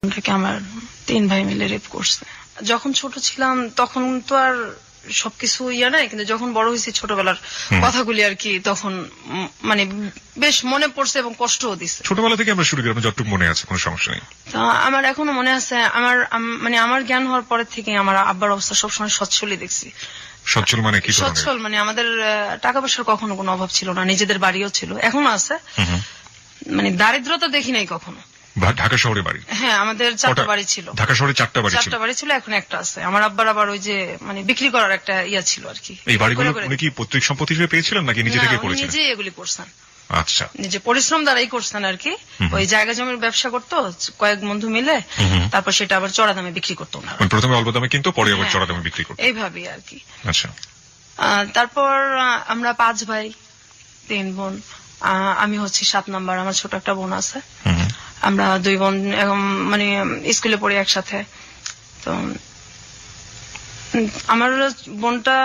ওটাকে আমার 3 ভাই মিলে রেপ করছে। যখন ছোট ছিলাম তখন তো আর সবকিছু নাই, কিন্তু যখন বড় হয়েছি ছোটবেলার কথাগুলি আর কি তখন মানে বেশ মনে পড়ছে এবং কষ্টও দিচ্ছে। ছোটবেলা থেকে আমরা শুরু করি, আপনার যতটুকু মনে আছে কোনো সমস্যা নেই। তো আমার এখনো মনে আছে, আমার জ্ঞান হওয়ার পরের থেকে আমার আব্বার অবস্থা সবসময় সচ্ছলই দেখছি। সচ্ছল মানে কি? সচ্ছল মানে আমাদের টাকা পয়সার কখনো কোনো অভাব ছিল না, নিজেদের বাড়িও ছিল, এখনো আছে, মানে দারিদ্রতা দেখি নাই কখনো। ঢাকা শহরে বাড়ি? হ্যাঁ, আমাদের 4টা বাড়ি ছিল। ঢাকা শহরে 4টা বাড়ি ছিল, এখন একটা আছে। আমার আব্বার আবার ওই যে মানে বিক্রি করার একটা ছিল আর কি। এই বাড়িগুলো উনি কি পৈতৃক সম্পত্তি হিসেবে পেয়েছিলেন নাকি নিজে থেকে করেছিলেন? নিজে এগুলি করছেন। আচ্ছা, নিজে পরিশ্রম দ্বারাই করছেন আর কি। ওই জায়গা জমির ব্যবসা করতো কয়েক বন্ধু মিলে, তারপর সেটা আবার চড়া দামে বিক্রি করতো না। প্রথমে অল্প দামে কিনতো, পরে আবার চড়া দামে বিক্রি করতো, এইভাবেই আর কি। আচ্ছা। তারপর আমরা 5 ভাই 3 বোন, আমি হচ্ছি 7 নাম্বার, আমার ছোট একটা বোন আছে। আমরা 2 বোন মানে স্কুলে পড়ি একসাথে। তো আমার বোনটা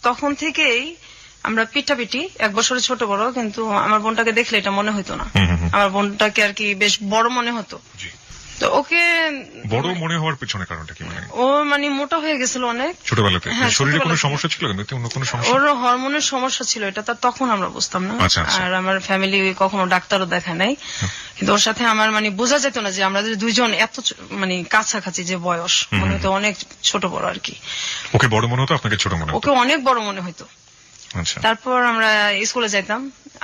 তখন থেকেই আমরা পিটাপিটি, 1 বছরের ছোট বড়, কিন্তু আমার বোনটাকে দেখলে এটা মনে হতো না। আমার বোনটাকে আর কি বেশ বড় মনে হতো। তো ওকে বড় মনে হওয়ার পেছনে কারণটা কি? মানে ও মানে মোটা হয়ে গেছিল অনেক ছোটবেলাতে। শরীরে কোনো সমস্যা ছিল? কিন্তু অন্য কোনো সমস্যা? ওর হরমোনের সমস্যা ছিল, এটা তার তখন আমরা বুঝতাম না। আর আমার ফ্যামিলি কখনো ডাক্তারও দেখায় নাই, কিন্তু ওর সাথে আমার মানে বোঝা যেত না যে আমরা দুইজন এত মানে কাছাকাছি যে বয়স, মনে হতো অনেক ছোট বড় আর কি। ওকে বড় মনে হতো, আপনাকে ছোট মনে হতো? ওকে অনেক বড় মনে হতো। তারপর আমরা স্কুলে যাইতাম।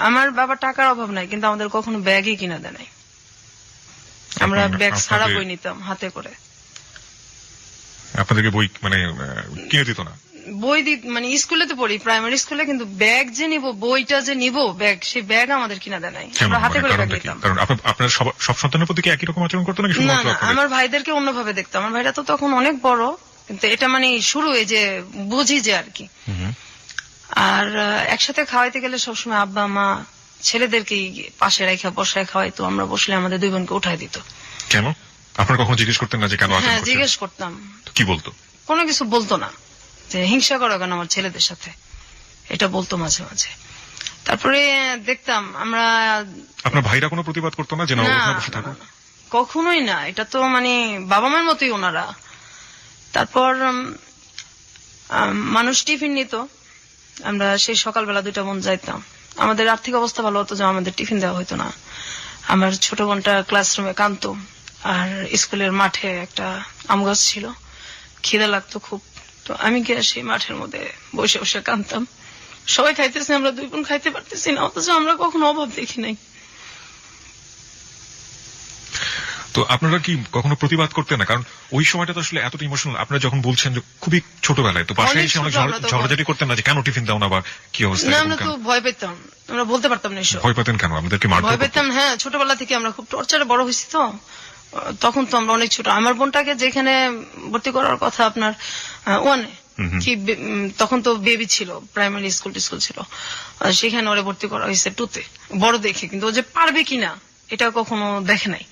আমার বাবা টাকার অভাব নাই, কিন্তু আমাদের কখনো ব্যাগই কিনা দেয় নাই। আমরা ব্যাগ ছাড়া বই নিতাম হাতে করে। আপনাদেরকে বই মানে কিনে দিত না? বই মানে স্কুলে তো পড়ি, প্রাইমারি স্কুলে, কিন্তু ব্যাগ যে নিব, বইটা যে নিব, ব্যাগ, সেই ব্যাগ আমাদের কিনা দেয় নাই। আমরা হাতে করে ব্যাগ নিতাম। কারণ আপনার সব সন্তানের প্রতি কি একই রকম আচরণ করতো নাকি? না, আমার ভাইদেরকে অন্যভাবে দেখতাম। আমার ভাইরা তো তখন অনেক বড়, কিন্তু এটা মানে শুরু এই যে বুঝি যে আর কি। আর একসাথে খাওয়াইতে গেলে সবসময় আব্বা মা ছেলেদেরকে পাশে রেখে বসায় খাওয়াইতো। আমরা বসলে আমাদের 2 বোনকে উঠাই দিত। কেন? আপনারা কখনো জিজ্ঞেস করতেন না যে কেন? হ্যাঁ, জিজ্ঞেস করতাম। কি বলতো? কোনো কিছু বলতো না, যে হিংসা করো কেন আমার ছেলেদের সাথে, এটা বলতো মাঝে মাঝে। তারপরে দেখতাম আমরা। আপনার ভাইরা কোনো প্রতিবাদ করতো না যে না বসে থাকো? কখনোই না, এটা তো মানে বাবা মার মতোই ওনারা। তারপর মানুষ টিফিন নিত, আমরা সেই সকালবেলা 2টা বোন যাইতাম। আমাদের আর্থিক অবস্থা ভালো হতো যে আমাদের টিফিন দেওয়া হতো না। আমার ছোট বোনটা ক্লাসরুমে কাঁদতো, আর স্কুলের মাঠে একটা আম গাছ ছিল, খিদে লাগতো খুব। তো আমি গিয়ে সেই মাঠের মধ্যে বসে বসে কাঁদতাম। সবাই খাইতেছে, আমরা 2 বোন খাইতে পারতেছি না, অথচ আমরা কখনো অভাব দেখি নাই। তো আপনারা কি কখনো প্রতিবাদ করতেন না? কারণ ওই সময়টা তো আসলে এতটা ইমোশনাল। আপনারা যখন বলছেন যে খুবই ছোটবেলায়, তো পাশে এসে অনেক ঝগড়াঝাটি করতেন না যে কেন টিফিন দাও না বা কি অবস্থা? না, আমরা তো ভয় পেতাম, আমরা বলতে পারতাম না। ভয় পেতেন কেন? আমাদেরকে মারতো? ভয় পেতাম, হ্যাঁ। ছোটবেলা থেকে আমরা খুব টর্চারে বড় হয়েছি, তো তখন তো আমরা অনেক ছোট। আমার বোনটাকে যেখানে ভর্তি করার কথা আপনার 1-এ, কি তখন তো বেবি ছিল, প্রাইমারি স্কুল ছিল, সেখানে ওরে ভর্তি করা হয়েছে 2-তে, বড় দেখে। কিন্তু ও যে পারবে কিনা এটা কখনো দেখে নাই।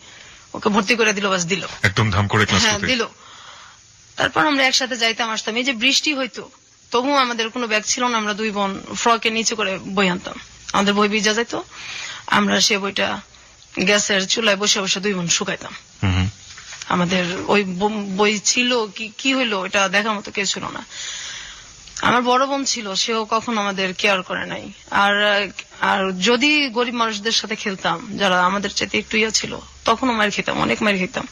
ওকে ভর্তি করে দিল, বাস দিল, একদম ধাম করে ক্লাস দিল। তারপর আমরা একসাথে যাইতাম আসতাম। এই যে বৃষ্টি হইতো, তবুও আমাদের কোনো ব্যাগ ছিল না। আমরা 2 বোন ফ্রকের নিচে করে বই আনতাম, আমাদের বই ভিজা যেত। আমরা সে বইটা গ্যাসের চুলায় বসে বসে 2 বোন শুকাইতাম। আমাদের ওই বই ছিল কি হইলো এটা দেখার মতো কেউ ছিল না। আমার বড় বোন ছিল, সেও কখনো আমাদের কেয়ার করে নাই। আর যদি গরিব মানুষদের সাথে খেলতাম, যারা আমাদের চাইতে একটু ছিল, তখনও মার খেতাম, অনেক মার খেতাম।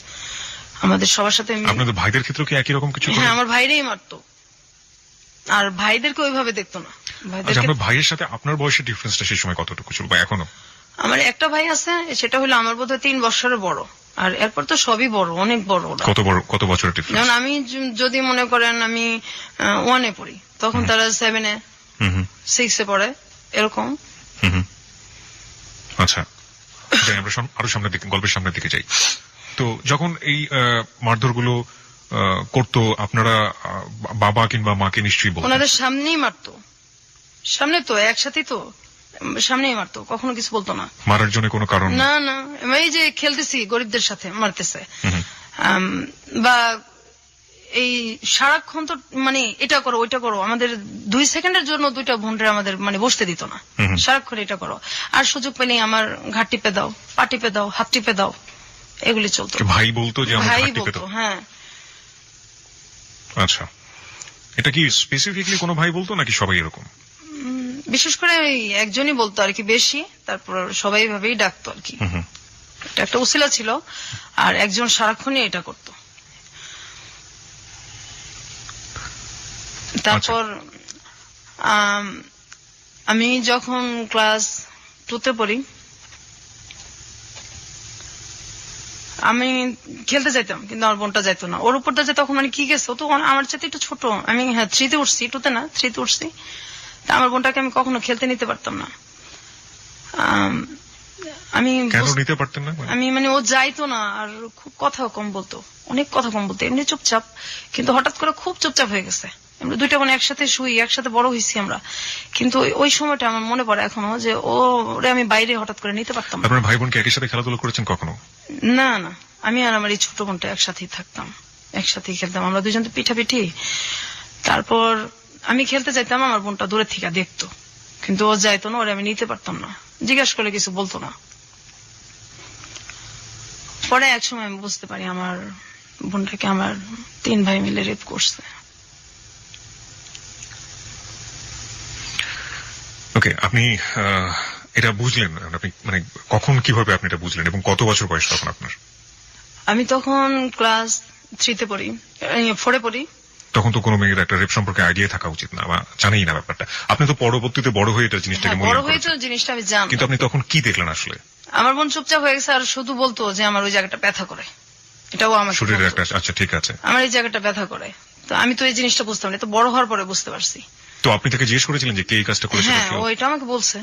আমাদের সবার সাথে। আপনাদের ভাইদের ক্ষেত্রে কি একই রকম কিছু? হ্যাঁ, আমার ভাইরাই মারতো, আর ভাইদেরকে ওইভাবে দেখতো না। আপনার ভাইয়ের সাথে আপনার বয়সের ডিফারেন্সটা সেই সময় কতটুকু ছিল বা এখনো? আমার একটা ভাই আছে, সেটা হলো আমার বোধহয় 3 বছরের বড়, আর এরপর তো সবই বড়, অনেক বড়। কত বছরের ডিফারেন্স? যেমন আমি যদি মনে করেন আমি 1-এ পড়ি, তখন তারা 7-এ 6-এ পড়ে, এরকম। আচ্ছা, আমরা আরো সামনের দিকে, গল্পের সামনের দিকে যাই। তো যখন এই মারধর গুলো করতো, আপনারা বাবা কিংবা মাকে নিশ্চয়ই বলতেন? ওনাদের সামনেই মারতো, সামনে তো একসাথেই তো সামনেই মারতো, কখনো কিছু বলতো না। মারার জন্য কোনো কারণ না, না, এই যে খেলতেছি গরিবদের সাথে মারতেছে, বা এই সারাক্ষণ তো মানে এটা করো ওইটা করো। আমাদের 2 সেকেন্ডের জন্য 2টা বোনরা আমাদের মানে বসতে দিত না, সারাক্ষণ এটা করো। আর সুযোগ পেলেই আমার ঘাট টিপে দাও, পা টিপে দাও, হাত টিপে দাও, এগুলি চলতো। ভাই বলতো যে আমার ভাই ঘাটতি পেত? বলতো, হ্যাঁ। আচ্ছা, এটা কি স্পেসিফিকলি কোনো ভাই বলতো নাকি সবাই এরকম? বিশেষ করে ওই একজনই বলতো আর কি বেশি, তারপর সবাই ভাবেই ডাকতো আর কি। এটা একটা উসিলা ছিল, আর একজন সারাক্ষণই এটা করতো। তারপর আমি যখন ক্লাস 2 পড়ি, আমি খেলতে যাইতাম, কিন্তু আমার বোনটা যাইতো না। ওর উপরটা যে তখন মানে কি গেছে, ও তো আমার চাইতে একটু ছোট। আমি 3-তে উঠছি, 2-তে না, 3-তে উঠছি। তা আমার বোনটাকে আমি কখনো খেলতে নিতে পারতাম না। আমি কেন নিতে পারতেন না? আমি মানে ও যাইতো না, আর খুব কথা কম বলতো, অনেক কথা কম বলতো। এমনি চুপচাপ, কিন্তু হঠাৎ করে খুব চুপচাপ হয়ে গেছে। আমরা 2টা বোন একসাথে শুই, একসাথে বড় হয়েছি আমরা, কিন্তু ওই সময়টা আমার মনে পড়ে এখনো যে ওরে আমি বাইরে হঠাৎ করে নিতে পারতাম না। আপনার ভাই বোনকে একই সাথে খেলাধুলা করেছেন কখনো? না না, আমি আর আমার এই ছোট বোনটা একসাথেই থাকতাম, একসাথেই খেলতাম। আমরা দুজন তো পিঠাপিঠি। তারপর আমি খেলতে যাইতাম, আমার বোনটা দূরে থেকে দেখতো, কিন্তু ও যাইতো না, ওরে আমি নিতে পারতাম না। জিজ্ঞাসা করলে কিছু বলতো না। পরে এক সময় আমি বুঝতে পারি আমার বোনটাকে আমার 3 ভাই মিলে রেপ করছে। ওকে, আপনি এটা বুঝলেন, আপনি মানে কখন কিভাবে আপনি এটা বুঝলেন, এবং কত বছর বয়স তখন আপনার? আমি তখন ক্লাস 3-তে পড়ি, 4-এ পড়ি। তখন তো কোনো মেয়ের একটা রেপ সম্পর্কে আইডিয়া থাকা উচিত না, বা জানেই না ব্যাপারটা। আপনি তো পরবর্তীতে বড় হয়ে এটা জিনিসটাকে বড় মূল্যায়ন হয়ে তো করেছেন, জিনিসটা আমি জানতাম, কিন্তু আপনি তখন কি দেখলেন আসলে? আমার বোন চুপচাপ হয়ে গেছে, আর শুধু বলতো যে আমার ওই জায়গাটা ব্যথা করে। এটাও আমার শরীরের একটা, আচ্ছা ঠিক আছে, আমার এই জায়গাটা ব্যথা করে। তো আমি তো এই জিনিসটা বুঝতাম না, তো বড় হওয়ার পরে বুঝতে পারছি। তো আপনি তাকে জিজ্ঞেস করেছিলেন যে কে এই কাজটা করেছে? হ্যাঁ, ও এটা আমাকে বলছে।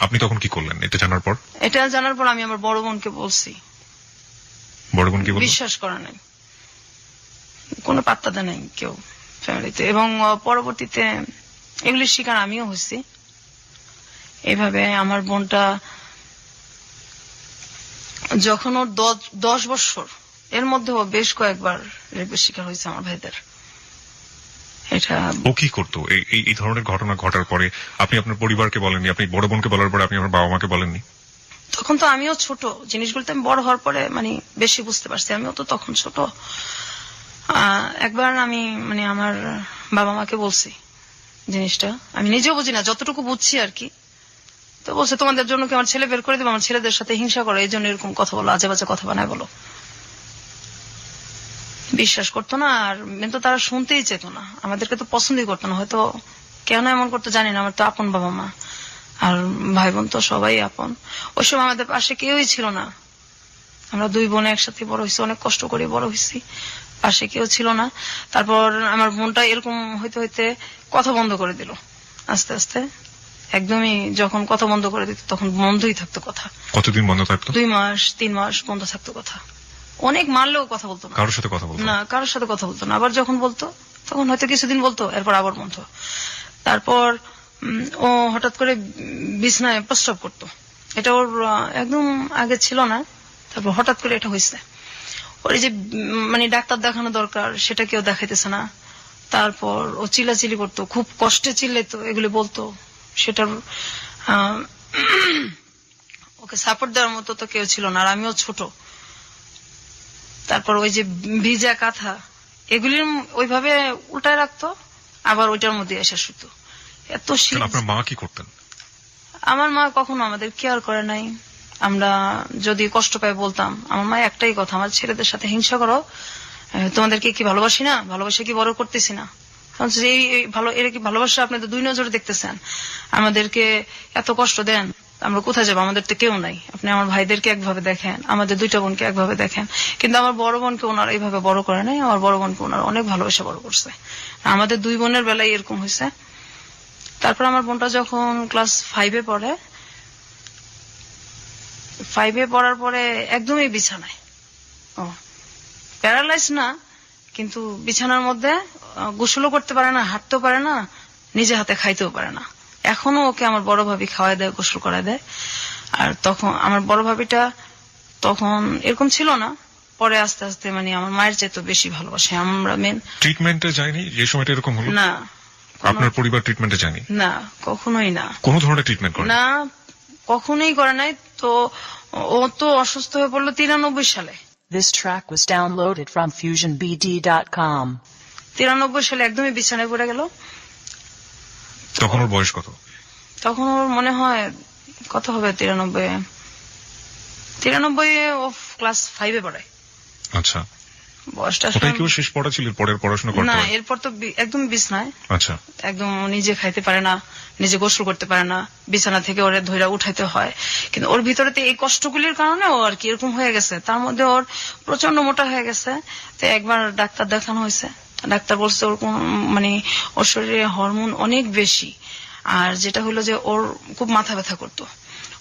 আপনি তখন কি করলেন এটা জানার পর? এটা জানার পর আমি আমার বড় বোনকে বলছি। বড় বোন কি বলল? বিশ্বাস করা নাই, কোনো পাত্তা দেয় নাই কেউ ফ্যামিলিতে। এবং পরবর্তীতে এগুলির শিকার আমিও হয়েছি। এইভাবে আমার বোনটা যখন ওর 10 বছর, এর মধ্যে ও বেশ কয়েকবার রেপের শিকার হয়েছে আমার ভাইদের। এটা ও কি করতো এই ধরনের ঘটনা ঘটার পরে? আপনি আপনার পরিবারকে বলেননি, আপনি বড় বোনকে বলার পরে আপনি আপনার বাবা মাকে বলেননি? তখন তো আমিও ছোট, জিনিসগুলোতে আমি বড় হওয়ার পরে মানে বেশি বুঝতে পারছি। আমিও তো তখন ছোট। একবার আমি মানে আমার বাবা মাকে বলছি জিনিসটা, আমি নিজেও বুঝি না, যতটুকু বুঝছি আর কি। তো বলছে তোমাদের জন্য কি আমার ছেলে বের করে দেবো? আমার ছেলেদের সাথে হিংসা করো, এই জন্য এরকম কথা বলো, আজে বাজে কথা বানায় বলো। বিশ্বাস করতো না, আর কিন্তু তারা শুনতেই চেত না, আমাদেরকে তো পছন্দই করতো না। হয়তো কেন এমন করতো জানি না, আমার তো আপন বাবা মা, আর ভাই বোন তো সবাই আপন। ওই সময় আমাদের পাশে কেউই ছিল না। আমরা 2 বোন একসাথে বড় হয়েছি, অনেক কষ্ট করে বড় হয়েছি, পাশে কেউ ছিল না। তারপর আমার বোনটা এরকম হইতে হইতে কথা বন্ধ করে দিল আস্তে আস্তে। একদমই যখন কথা বন্ধ করে দিত তখন বন্ধই থাকতো কথা। কতদিন বন্ধ থাকতো? 2 মাস 3 মাস বন্ধ থাকতো কথা। অনেক মারলেও কথা বলতো না, কারোর সাথে কথা বলতো না, কারোর সাথে কথা বলতো না। আবার যখন বলতো তখন হয়তো কিছুদিন বলতো, এরপর আবার বন্ধ। তারপর ও হঠাৎ করে বিছনায় প্রস্রাব করতো। এটা ওর একদম আগে ছিল না, তারপর হঠাৎ করে এটা হয়েছে। ওর এই যে মানে ডাক্তার দেখানো দরকার সেটা কেউ দেখাইতেছে না। তারপর ও চিল্লাচিল্লি করতো, খুব কষ্টে চিল্লাইতো, এগুলি বলতো। সেটার ওকে সাপোর্ট দেওয়ার মতো তো কেউ ছিল না, আর আমিও ছোট। তারপর ওই যে ভিজা কাঁথা এগুলির ওইভাবে উল্টায় রাখতো, আবার ওইটার মধ্যে এসে শুতো। এত শীত। আপনার মা কি করতেন? আমার মা কখনো আমাদের কেয়ার করে নাই। আমরা যদি কষ্ট পাই বলতাম, আমার মা একটাই কথা, আমার ছেলেদের সাথে হিংসা করো, তোমাদেরকে কি ভালোবাসি না, ভালোবাসা কি বড় করতেছি না? এরা কি ভালোবাসা? আপনি তো 2 নজরে দেখতেছেন, আমাদেরকে এত কষ্ট দেন, আমরা কোথায় যাবো? আমাদের তো কেউ নাই। আপনি আমার ভাইদেরকে একভাবে দেখেন, আমাদের 2টা বোনকে একভাবে দেখেন। কিন্তু আমার বড় বোনকে ওনারা এইভাবে বড় করে নাই, আমার বড় বোনকে ওনারা অনেক ভালোবাসা বড় করছে। আমাদের 2 বোনের বেলায় এরকম হয়েছে। তারপর আমার বোনটা যখন ক্লাস 5-এ পড়ে, 5-এ পড়ার পরে একদমই বিছানায়, প্যারালাইজ না, কিন্তু বিছানার মধ্যে গোসলও করতে পারে না, হাঁটতেও পারে না, নিজে হাতে খাইতেও পারে না। এখনো ওকে আমার বড় ভাবি খাওয়াই দেয়, গোসল করায় দেয়। আর তখন আমার বড় ভাবিটা তখন এরকম ছিল না, পরে আস্তে আস্তে মানে আমার মায়ের চেয়ে তো বেশি ভালোবাসে। আমরা মেন ট্রিটমেন্টে যায়নি যে সময়টা এরকম হলো? না, আপনার পরিবার ট্রিটমেন্টে যায়নি? না, কখনোই না। কোন ধরনের ট্রিটমেন্ট করে না, কখনোই করে নাই। তো ও তো অসুস্থ হয়ে পড়লো 93 সালে। This track was downloaded from FusionBD.com. 93 সালে একদমই বিছানায় পড়ে গেল। তখন ওর বয়স কত? তখন ওর মনে হয় কত হবে, 93 ও ক্লাস 5-এ পড়ে। আচ্ছা, বয়সটা ওটাই কি ওর শেষ পড়া ছিল? পরের পড়াশোনা করতে না, হয়? এরপর তো একদম বিছনায়। আচ্ছা, একদম নিজে খাইতে পারে না, নিজে গোসল করতে পারে না, বিছানা থেকে ওরে ধইরা উঠাইতে হয়। কিন্তু ওর ভিতরে তো এই কষ্টগুলির কারণে ও আর কি এরকম হয়ে গেছে। তার মধ্যে ওর প্রচন্ড মোটা হয়ে গেছে। তো একবার ডাক্তার দেখানো হয়েছে, ডাক্তার বলছে ওর মানে ওর শরীরে হরমোন অনেক বেশি। আর যেটা হলো যে ওর খুব মাথা ব্যথা করতো।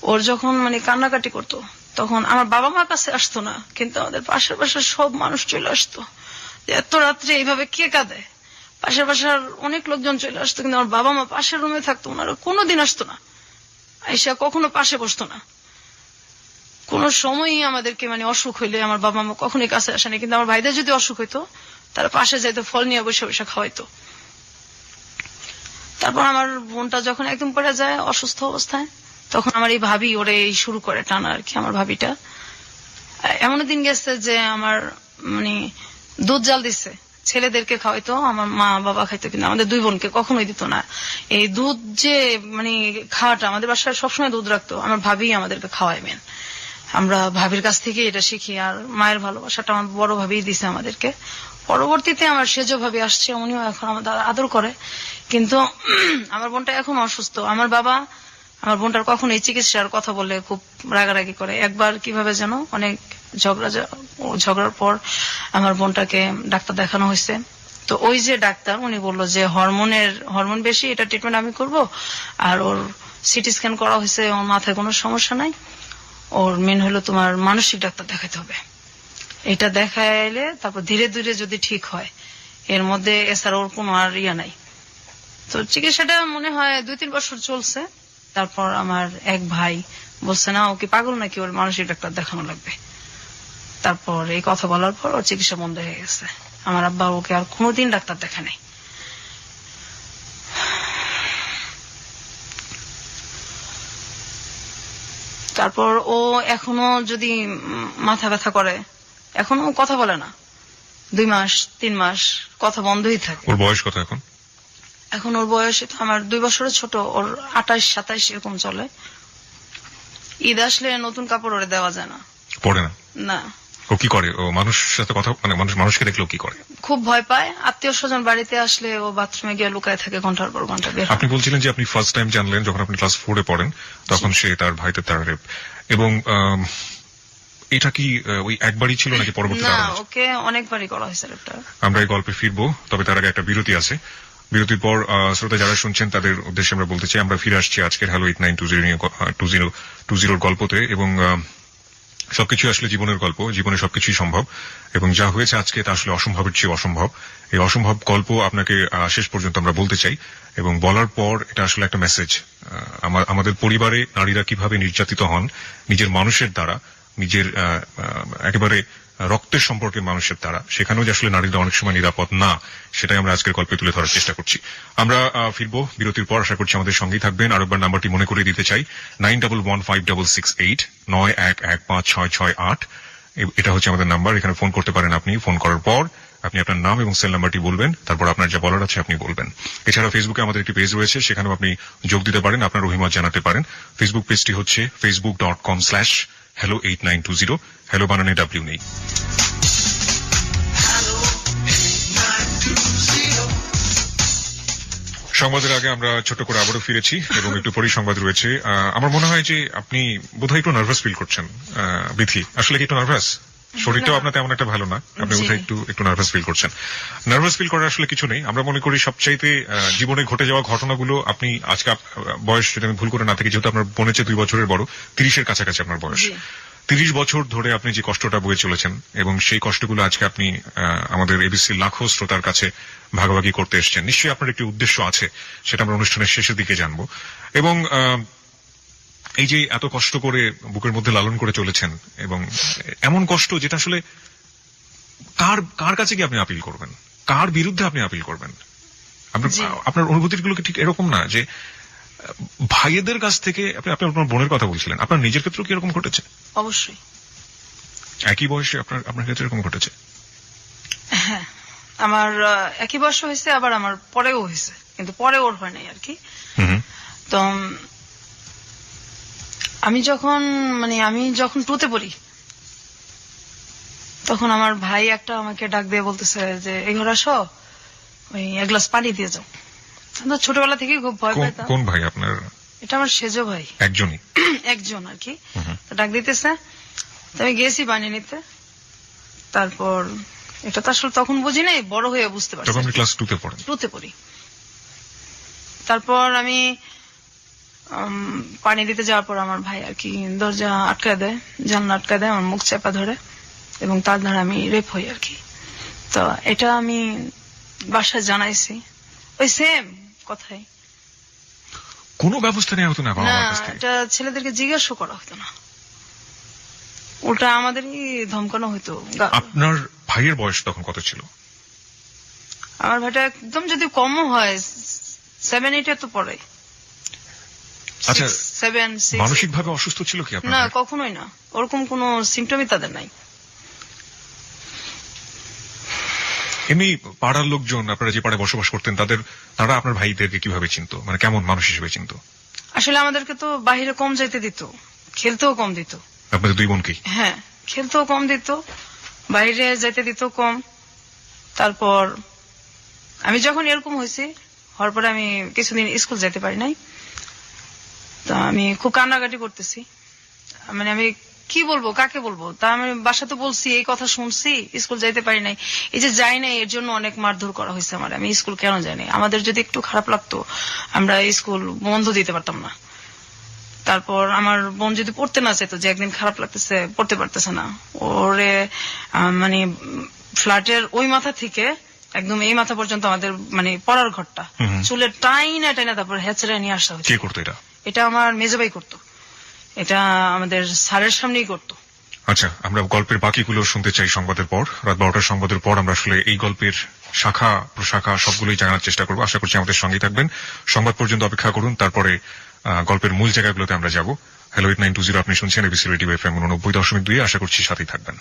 ওর যখন মানে কান্নাকাটি করতো তখন আমার বাবা মার কাছে আসতো না, কিন্তু আমাদের পাশের পাশের সব মানুষ চলে আসতো। এত রাত্রে এইভাবে কে কাঁদে, পাশের পাশের অনেক লোকজন চলে আসতো, কিন্তু আমার বাবা মা পাশের রুমে থাকতো, ওনারা কোনোদিন আসতো না, আইসা কখনো পাশে বসতো না। কোন সময়ই আমাদেরকে মানে অসুখ হইলে আমার বাবা মা কখনোই কাছে আসেনি, কিন্তু আমার ভাইদের যদি অসুখ হইতো তারা পাশে যাইতো, ফল নিয়ে বসে বসে খাওয়াইতো। তারপর আমার বোনটা যখন একদম পড়ে যায় অসুস্থ অবস্থায়, তখন আমার এই ভাবি ওরে এই শুরু করে টানা আর কি। আমার ভাবিটা এমন দিন গেছে যে আমার মানে দুধ জাল দিচ্ছে, ছেলেদেরকে খাওয়াইতো, আমার মা বাবা খাইতো, কিন্তু আমাদের দুই বোনকে কখনোই দিত না। এই দুধ যে মানে খাওয়াটা, আমাদের বাসায় সবসময় দুধ রাখতো, আমার ভাবি আমাদেরকে খাওয়াই মেন। আমরা ভাবির কাছ থেকে এটা শিখি। আর মায়ের ভালোবাসাটা আমার বড় ভাবি দিছে আমাদেরকে। পরবর্তীতে আমার সেজ ভাবি আসছে, উনিও এখন আমাদের আদর করে। কিন্তু আমার বোনটা এখন অসুস্থ। আমার বাবা আমার বোনটার কখনো এই চিকিৎসার কথা বললে খুব রাগারাগি করে। একবার কিভাবে যেন অনেক ঝগড়ার পর আমার বোনটাকে ডাক্তার দেখানো হয়েছে। তো ওই যে ডাক্তার উনি বললো যে হরমোন বেশি, এটা ট্রিটমেন্ট আমি করব। আর ওর সিটি স্ক্যান করা হয়েছে, ওর মাথায় কোনো সমস্যা নাই। ওর মেন হলো তোমার মানসিক ডাক্তার দেখাতে হবে। এটা দেখাইলে তারপর ধীরে ধীরে যদি ঠিক হয়, এর মধ্যে এছাড়া ওর কোনো আর ইয়া নাই। তো চিকিৎসাটা মনে হয় 2-3 বছর চলছে। তারপর আমার এক ভাই বলছে, না ও কি পাগল নাকি, ওর মানসিক ডাক্তার দেখানো লাগবে। তারপর এই কথা বলার পর ওর চিকিৎসা বন্ধ হয়ে গেছে। আমার আব্বা ওকে আর কোনোদিন ডাক্তার দেখা নাই। তারপর ও এখনো যদি মাথা ব্যথা করে, এখনো কথা বলে না, 2 মাস 3 মাস কথা বন্ধই থাকে। ওর বয়স কত এখন? এখন ওর বয়স তো আমার 2 বছরের ছোট, ওর 28-27 এরকম চলে। ঈদ আসলে নতুন কাপড় ওরে দেওয়া যায় না, পড়ে না? না। ও কি করে? ও মানুষের সাথে কথা মানে মানুষকে দেখলে কি করে? খুব ভয় পায়। আত্মীয় স্বজন বাড়িতে আসলে ও বাথরুমে গিয়ে লুকায় থাকে ঘন্টার পর ঘন্টা। বের আপনি বলছিলেন যে আপনি ফার্স্ট টাইম জানলেন যখন আপনি ক্লাস 4-এ পড়েন, তখন সে তার ভাইতে তার রেপ। এবং এটা কি ওই একবারই ছিল নাকি পরবর্তীতে? না, ওকে অনেকবারই করা হয়েছে রেপটা। আমরা এই গল্পে ফিরবো, তবে তার আগে একটা বিরতি আছে। বিরতির পর শ্রোতা যারা শুনছেন তাদের উদ্দেশ্যে আমরা বলতে চাই, আমরা ফিরে আসছি আজকের হ্যালো 8920 গল্পতে। এবং সবকিছু আসলে জীবনের গল্প, জীবনে সবকিছুই সম্ভব, এবং যা হয়েছে আজকে তা আসলে অসম্ভবের চেয়ে অসম্ভব। এই অসম্ভব গল্প আপনাকে শেষ পর্যন্ত আমরা বলতে চাই, এবং বলার পর এটা আসলে একটা মেসেজ। আমাদের পরিবারে নারীরা কিভাবে নির্যাতিত হন নিজের মানুষের দ্বারা, নিজের একেবারে রক্তের সম্পর্কের মানুষের দ্বারা, সেখানেও যে আসলে নারীরা অনেক সময় নিরাপদ না, সেটাই আমরা আজকের গল্পে তুলে ধরার চেষ্টা করছি। আমরা ফিরবো বিরতির পর, আশা করছি আমাদের সঙ্গেই থাকবেন। আরেকবার নাম্বারটি মনে করে দিতে চাই, 91156689115668। এটা হচ্ছে আমাদের নাম্বার। এখানে ফোন করতে পারেন আপনি। ফোন করার পর আপনি আপনার নাম এবং সেল নাম্বারটি বলবেন, তারপর আপনার যা বলার আছে আপনি বলবেন। এছাড়া ফেসবুকে আমাদের একটি পেজ রয়েছে, সেখানেও আপনি যোগ দিতে পারেন, আপনার অভিমত জানাতে পারেন। ফেসবুক পেজটি হচ্ছে facebook.com/hello8920। হ্যালো বানানে ডাব্লিউ নেই। সংবাদের আগে আমরা ছোট করে আবারও ফিরেছি এবং একটু পরিসংবাদ রয়েছে। আমার মনে হয় যে আপনি বোধহয় একটু নার্ভাস ফিল করছেন বিথি। আসলে কি একটু নার্ভাস? শরীরটাও আপনার তেমন একটা ভালো না, আপনি বোধহয় একটু নার্ভাস ফিল করছেন। নার্ভাস ফিল করার আসলে কিছু নেই। আমরা মনে করি সবচাইতে জীবনে ঘটে যাওয়া ঘটনাগুলো, আপনি আজকে বয়স যদি আমি ভুল করে না থাকি, যেহেতু আপনার বোনের চেয়ে 2 বছরের বড়, 30-এর কাছাকাছি আপনার বয়স। 30 বছর ধরে আপনি যে কষ্টটা বয়ে চলেছেন, এবং সেই কষ্টগুলো আজকে আপনি আমাদের এবিসি লাখো শ্রোতার কাছে ভাগাভাগি করতে এসেছেন। নিশ্চয়ই আপনার একটি উদ্দেশ্য আছে, সেটা আমরা অনুষ্ঠানের শেষের দিকে জানবো। এবং এই যে এত কষ্ট করে বুকের মধ্যে লালন করে চলেছেন, এবং এমন কষ্ট যেটা আসলে কার কাছে কি আপনি আপিল করবেন, কার বিরুদ্ধে আপনি আপিল করবেন? আপনার অনুভূতিগুলো কি ঠিক এরকম না যে ভাইয়েদের কাছ থেকে আপনি আপনার বোনের কথা বলছিলেন, আপনার নিজের ক্ষেত্রেও কি এরকম ঘটেছে? অবশ্যই। একই বয়সে আপনার ক্ষেত্রে এরকম ঘটেছে? হ্যাঁ, আমার একই বয়স হয়েছে, আবার আমার পরেও হয়েছে, কিন্তু পরে ওর হয় নাই আর কি। তো আমি যখন 2তে পড়ি, তখন আমার ভাই একটা আমাকে ডাক দিয়ে বলতেছে যে এই ঘরে আসো, ওই এক গ্লাস পানি দিয়ে যাও। আমরা ছোটবেলা থেকে খুব ভয় পেতাম। কোন ভাই আপনার? এটা আমার সেজো ভাই। একজনই? একজন আর কি। তো ডাক দিতেছে, তো আমি গেছি পানি নিতে। তারপর এটা তো আসলে তখন বুঝি নাই, বড় হয়ে বুঝতে পারছি। তখন ক্লাস 2তে পড়েন? 2তে পড়ি। তারপর আমি পানি দিতে যাওয়ার পর আমার ভাই আর কি দরজা আটকায় দেয়, জানলা আটকায় দেয়, আমার মুখ চেপা ধরে, এবং তার দ্বারা আমি রেপ হই আর কি। তো এটা আমি বাসায় জানাইছি, ওই সেম কথাই। কোনো ব্যবস্থা নেওয়া হতো না বাবা মার কাছ থেকে? এটা ছেলেদেরকে জিজ্ঞাসা করা হতো না, ওটা আমাদেরই ধমকানো হতো। আপনার ভাইয়ের বয়স তখন কত ছিল? আমার ভাইটা একদম যদি কমও হয় 7-8 তো পরে। আচ্ছা, 7-6। মানসিক ভাবে অসুস্থ ছিল কি আপনার? না, কখনোই না, ওরকম কোনো সিমটমই তাদের নাই। এমনি পাড়ার লোকজন, আপনারা যে পাড়ায় বসবাস করতেন, তারা আপনার ভাইদেরকে কিভাবে চিনতো, মানে কেমন মানুষ হিসেবে চিনতো? আসলে আমাদেরকে তো বাহিরে কম যাইতে দিত, খেলতেও কম দিত। আপনাদের দুই বোনকেই? হ্যাঁ, খেলতেও কম দিত, বাইরে যাইতে দিত কম। তারপর আমি যখন এরকম হওয়ার পরে আমি কিছুদিন স্কুল যেতে পারি নাই। তো আমি খুব কান্নাকাটি করতেছি, মানে আমি কি বলবো, কাকে বলবো। তা আমি বাসাতে বলছি, এই কথা শুনছি, স্কুল যাইতে পারি নাই। এই যে যাই নাই, এর জন্য অনেক মারধর করা হয়েছে আমার। আমি স্কুল কেন যাই নাই, আমাদের যদি একটু খারাপ লাগতো আমরা স্কুল বন্ধ দিতে পারতাম না। তারপর আমার বোন যদি পড়তে না চাইতো, যে একদিন খারাপ লাগতেছে, পড়তে পারতেছে না, ওরে মানে ফ্ল্যাটের ওই মাথা থেকে একদম এই মাথা পর্যন্ত আমাদের মানে পড়ার ঘরটা চুলের টাইনা টাইনা তারপর হেঁচড়ে নিয়ে আসা হয়েছে। কে করতো এটা? এটা আমার মেজবাই করতো, এটা আমাদের স্যারের সামনেই করতো। আচ্ছা, আমরা গল্পের বাকিগুলো শুনতে চাই সংবাদের পর। রাত 12টার সংবাদের পর আমরা আসলে এই গল্পের শাখা প্রশাখা সবগুলোই জানার চেষ্টা করবো। আশা করছি আমাদের সঙ্গেই থাকবেন, সংবাদ পর্যন্ত অপেক্ষা করুন, তারপরে গল্পের মূল জায়গাগুলোতে আমরা যাব। হ্যালো 8920, আপনি শুনছেন এবিসি রেডিও FM 89.2। আশা করছি সাথেই থাকবেন।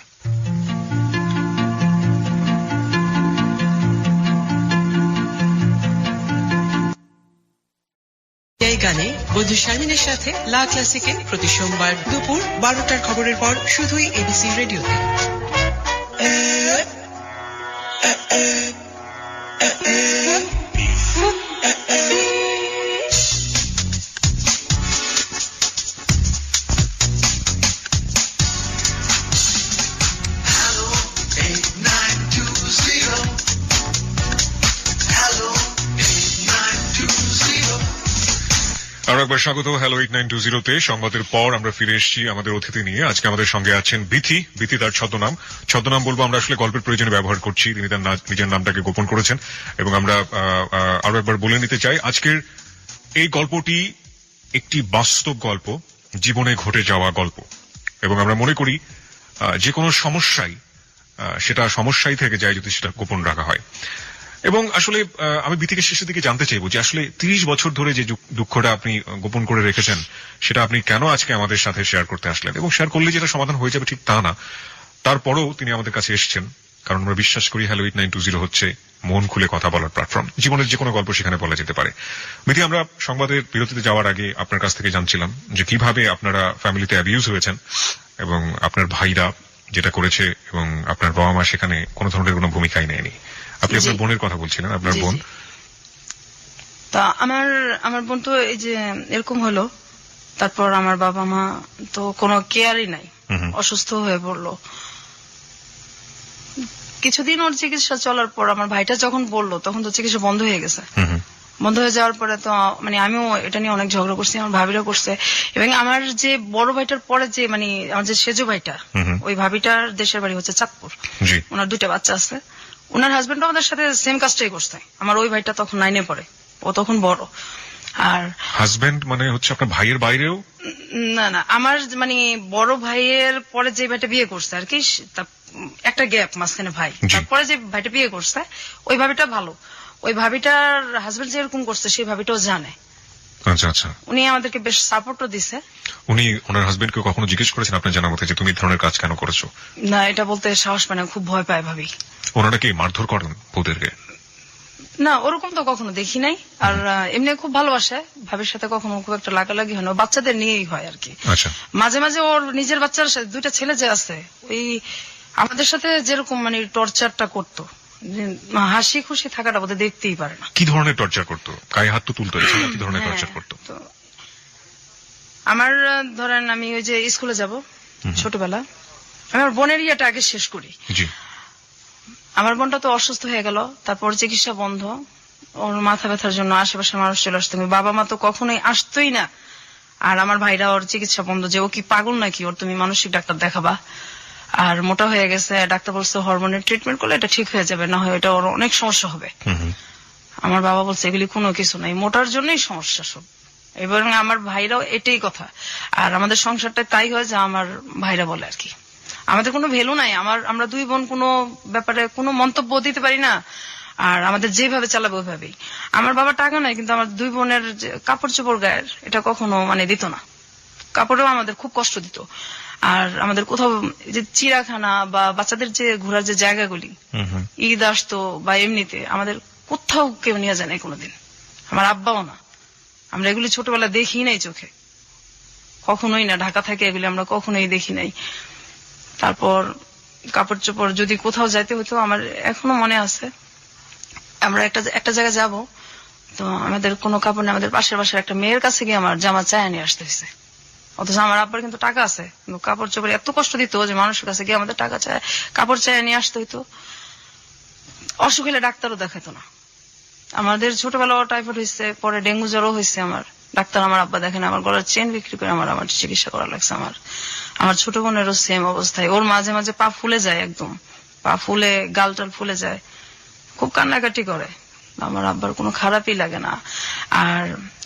এই গানে বন্ধু শারমিনের সাথে লা ক্লাসিকে প্রতি সোমবার দুপুর 12টার খবরের পর শুধুই এবিসি রেডিওতে। আরো একবার স্বাগত হ্যালো 8920-তে। সংবাদের পর আমরা ফিরে এসেছি আমাদের অতিথি নিয়ে। আজকে আমাদের সঙ্গে আছেন বিথি। তার ছদ্মনাম বলবো আমরা আসলে গল্পের প্রয়োজনে ব্যবহার করছি, তিনি তার নিজের নামটাকে গোপন করেছেন। এবং আমরা আরো একবার বলে নিতে চাই, আজকের এই গল্পটি একটি বাস্তব গল্প, জীবনে ঘটে যাওয়া গল্প। এবং আমরা মনে করি যে কোনো সমস্যাই সেটা সমস্যাই থেকে যায় যদি সেটা গোপন রাখা হয়। এবং আসলে আমি বিথিকে শেষের দিকে জানতে চাইবো যে আসলে 30 বছর ধরে যে দুঃখটা আপনি গোপন করে রেখেছেন, সেটা আপনি কেন আজকে আমাদের সাথে শেয়ার করতে আসলেন? এবং শেয়ার করলে যেটা সমাধান হয়ে যাবে ঠিক তা না, তারপরেও তিনি আমাদের কাছে এসেছেন, কারণ আমরা বিশ্বাস করি হ্যালো 8920 হচ্ছে মন খুলে কথা বলার প্ল্যাটফর্ম। জীবনের যে কোনো গল্প সেখানে বলা যেতে পারে। বিথি, আমরা সংবাদের বিরতিতে যাওয়ার আগে আপনার কাছ থেকে জানছিলাম যে কিভাবে আপনারা ফ্যামিলিতে অ্যাবিউজ হয়েছেন এবং আপনার ভাইরা যেটা করেছে এবং আপনার বাবা মা সেখানে কোনো ধরনের কোনো ভূমিকাই নেয়নি। আপনি আপনার বোনের কথা বলছিলেন, আপনার বোন। তা আমার বোন তো এই যে এরকম হলো, তারপর আমার বাবা মা তো কোনো কেয়ারই নাই, অসুস্থ হয়ে পড়লো। কিছুদিন ওর চিকিৎসা চলার পর আমার ভাইটা যখন বললো, তখন তো চিকিৎসা বন্ধ হয়ে গেছে। বন্ধ হয়ে যাওয়ার পরে তো মানে আমিও এটা নিয়ে অনেক ঝগড়া করছি, আমার ভাবিরা করছে। এবং আমার যে বড় ভাইটার পরে যে মানে আমার যে সেজো ভাইটা, ওই ভাবিটার দেশের বাড়ি হচ্ছে চাঁদপুর, ওনার 2টা বাচ্চা আছে। ওনার হাজবেন্ড আমাদের সাথে সেম কাজটাই করছে। আমার ওই ভাইটা তখন 9-এ পড়ে, ও তখন বড়। আর হাজবেন্ড মানে হচ্ছে আপনার ভাইয়ের বাইরেও? না, আমার মানে বড় ভাইয়ের পরে যে ভাইটা বিয়ে করছে আর কি, একটা গ্যাপ মাঝখানে ভাই, তারপরে যে ভাইটা বিয়ে করছে ওই ভাবিটা ভালো। ওই ভাবিটার হাজবেন্ড যেরকম করছে সেই ভাবিটাও জানে। আচ্ছা আচ্ছা। উনি আমাদেরকে বেশ সাপোর্টও দিছে। উনি ওনার হাজবেন্ডকে কখনো জিজ্ঞেস করেছেন আপনার জানা মতে যে তুমি এই ধরনের কাজ কেন করেছো? না, এটা বলতে সাহস পায় না, খুব ভয় পায় ভাবি। ওনারা কি মারধর করেন বউদেরকে? না, ওরকম তো কখনো দেখি নাই। আর এমনি খুব ভালোবাসে, ভাবির সাথে কখনো খুব একটা লাগালাগি হয় না, বাচ্চাদের নিয়েই হয় আর কি। আচ্ছা। মাঝে মাঝে ওর নিজের বাচ্চার সাথে, দুইটা ছেলে যে আছে, ওই আমাদের সাথে যেরকম মানে টর্চারটা করতো, হাসি খুশি থাকাটা বোধহয় দেখতেই পারে না। কি ধরনের টর্চার করতো? গায়ে হাত তো তুলতো, এছাড়া কি ধরনের টর্চার করতো? তো আমার ধরেন আমি ওই যে স্কুলে যাব ছোটবেলা, আমার বোনের ইয়েটা আগে শেষ করি। জি। আমার বোনটা তো অসুস্থ হয়ে গেল, তারপর চিকিৎসা বন্ধ, ওর মাথা ব্যথার জন্য আশেপাশে মানুষ চলে আসতো, বাবা মা তো কখনোই আসতোই না। আর আমার ভাইরা ওর চিকিৎসা বন্ধ, যে ও কি পাগল নাকি, ওর তুমি মানসিক ডাক্তার দেখাবা, আর মোটা হয়ে গেছে, ডাক্তার বলছে হরমোনের ট্রিটমেন্ট করলে এটা ঠিক হয়ে যাবে, না হয় এটা ওর অনেক সমস্যা হবে। আমার বাবা বলছে এগুলি কোনো কিছু নাই, মোটার জন্যই সমস্যা সব। এবং আমার ভাইরাও এটাই কথা। আর আমাদের সংসারটা তাই হয় যে আমার ভাইরা বলে আর কি, আমাদের কোনো ভ্যালু নাই, আমরা দুই বোন কোনো ব্যাপারে কোনো মন্তব্য দিতে পারি না, আর আমাদের যেভাবে চালাবে ওইভাবেই। আমার বাবা টাকা নাই, কিন্তু আমার দুই বোনের যে কাপড় চোপড় গায়ের এটা কখনো মানে দিত না, কাপড়েও আমাদের খুব কষ্ট দিত। আর আমাদের কোথাও যে চিড়াখানা বা বাচ্চাদের যে ঘোরার যে জায়গাগুলি, ঈদ আসতো বা এমনিতে, আমাদের কোথাও কেউ নিয়ে যায় নাই কোনোদিন, আমার আব্বাও না। আমরা এগুলি ছোটবেলা দেখি নাই চোখে, কখনোই না, ঢাকা থেকে এগুলি আমরা কখনোই দেখি নাই। তারপর কাপড় চোপড় যদি কোথাও যাইতে হতো, আমার এখনো মনে আছে, আমরা একটা জায়গায় যাব, তো আমাদের কোনো কাপড় নেই, আমাদের পাশের বাসার একটা মেয়ের কাছে গিয়ে আমার জামা চায়া নিয়ে আসতে হয়েছে। অথচ আমার আব্বার কিন্তু টাকা আছে, কিন্তু কাপড় চোপড় এত কষ্ট দিত যে মানুষের কাছে গিয়ে আমাদের টাকা চায়, কাপড় চায়া নিয়ে আসতে হইতো। অসুখ হলে ডাক্তারও দেখাতো না। আমাদের ছোটবেলা টাইফয়েড হয়েছে, পরে ডেঙ্গু জ্বরও হয়েছে, আমার ডাক্তার আমার আব্বা দেখেন, আমার গলার চেন বিক্রি করে আমার চিকিৎসা করা লাগছে। আমার ছোট বোনেরও সেম অবস্থায়, ওর মাঝে মাঝে পা ফুলে যায়, একদম পা ফুলে, গাল টাল ফুলে যায়, খুব কান্নাকাটি করে। আমার আব্বার কোনো খারাপই লাগে না। আর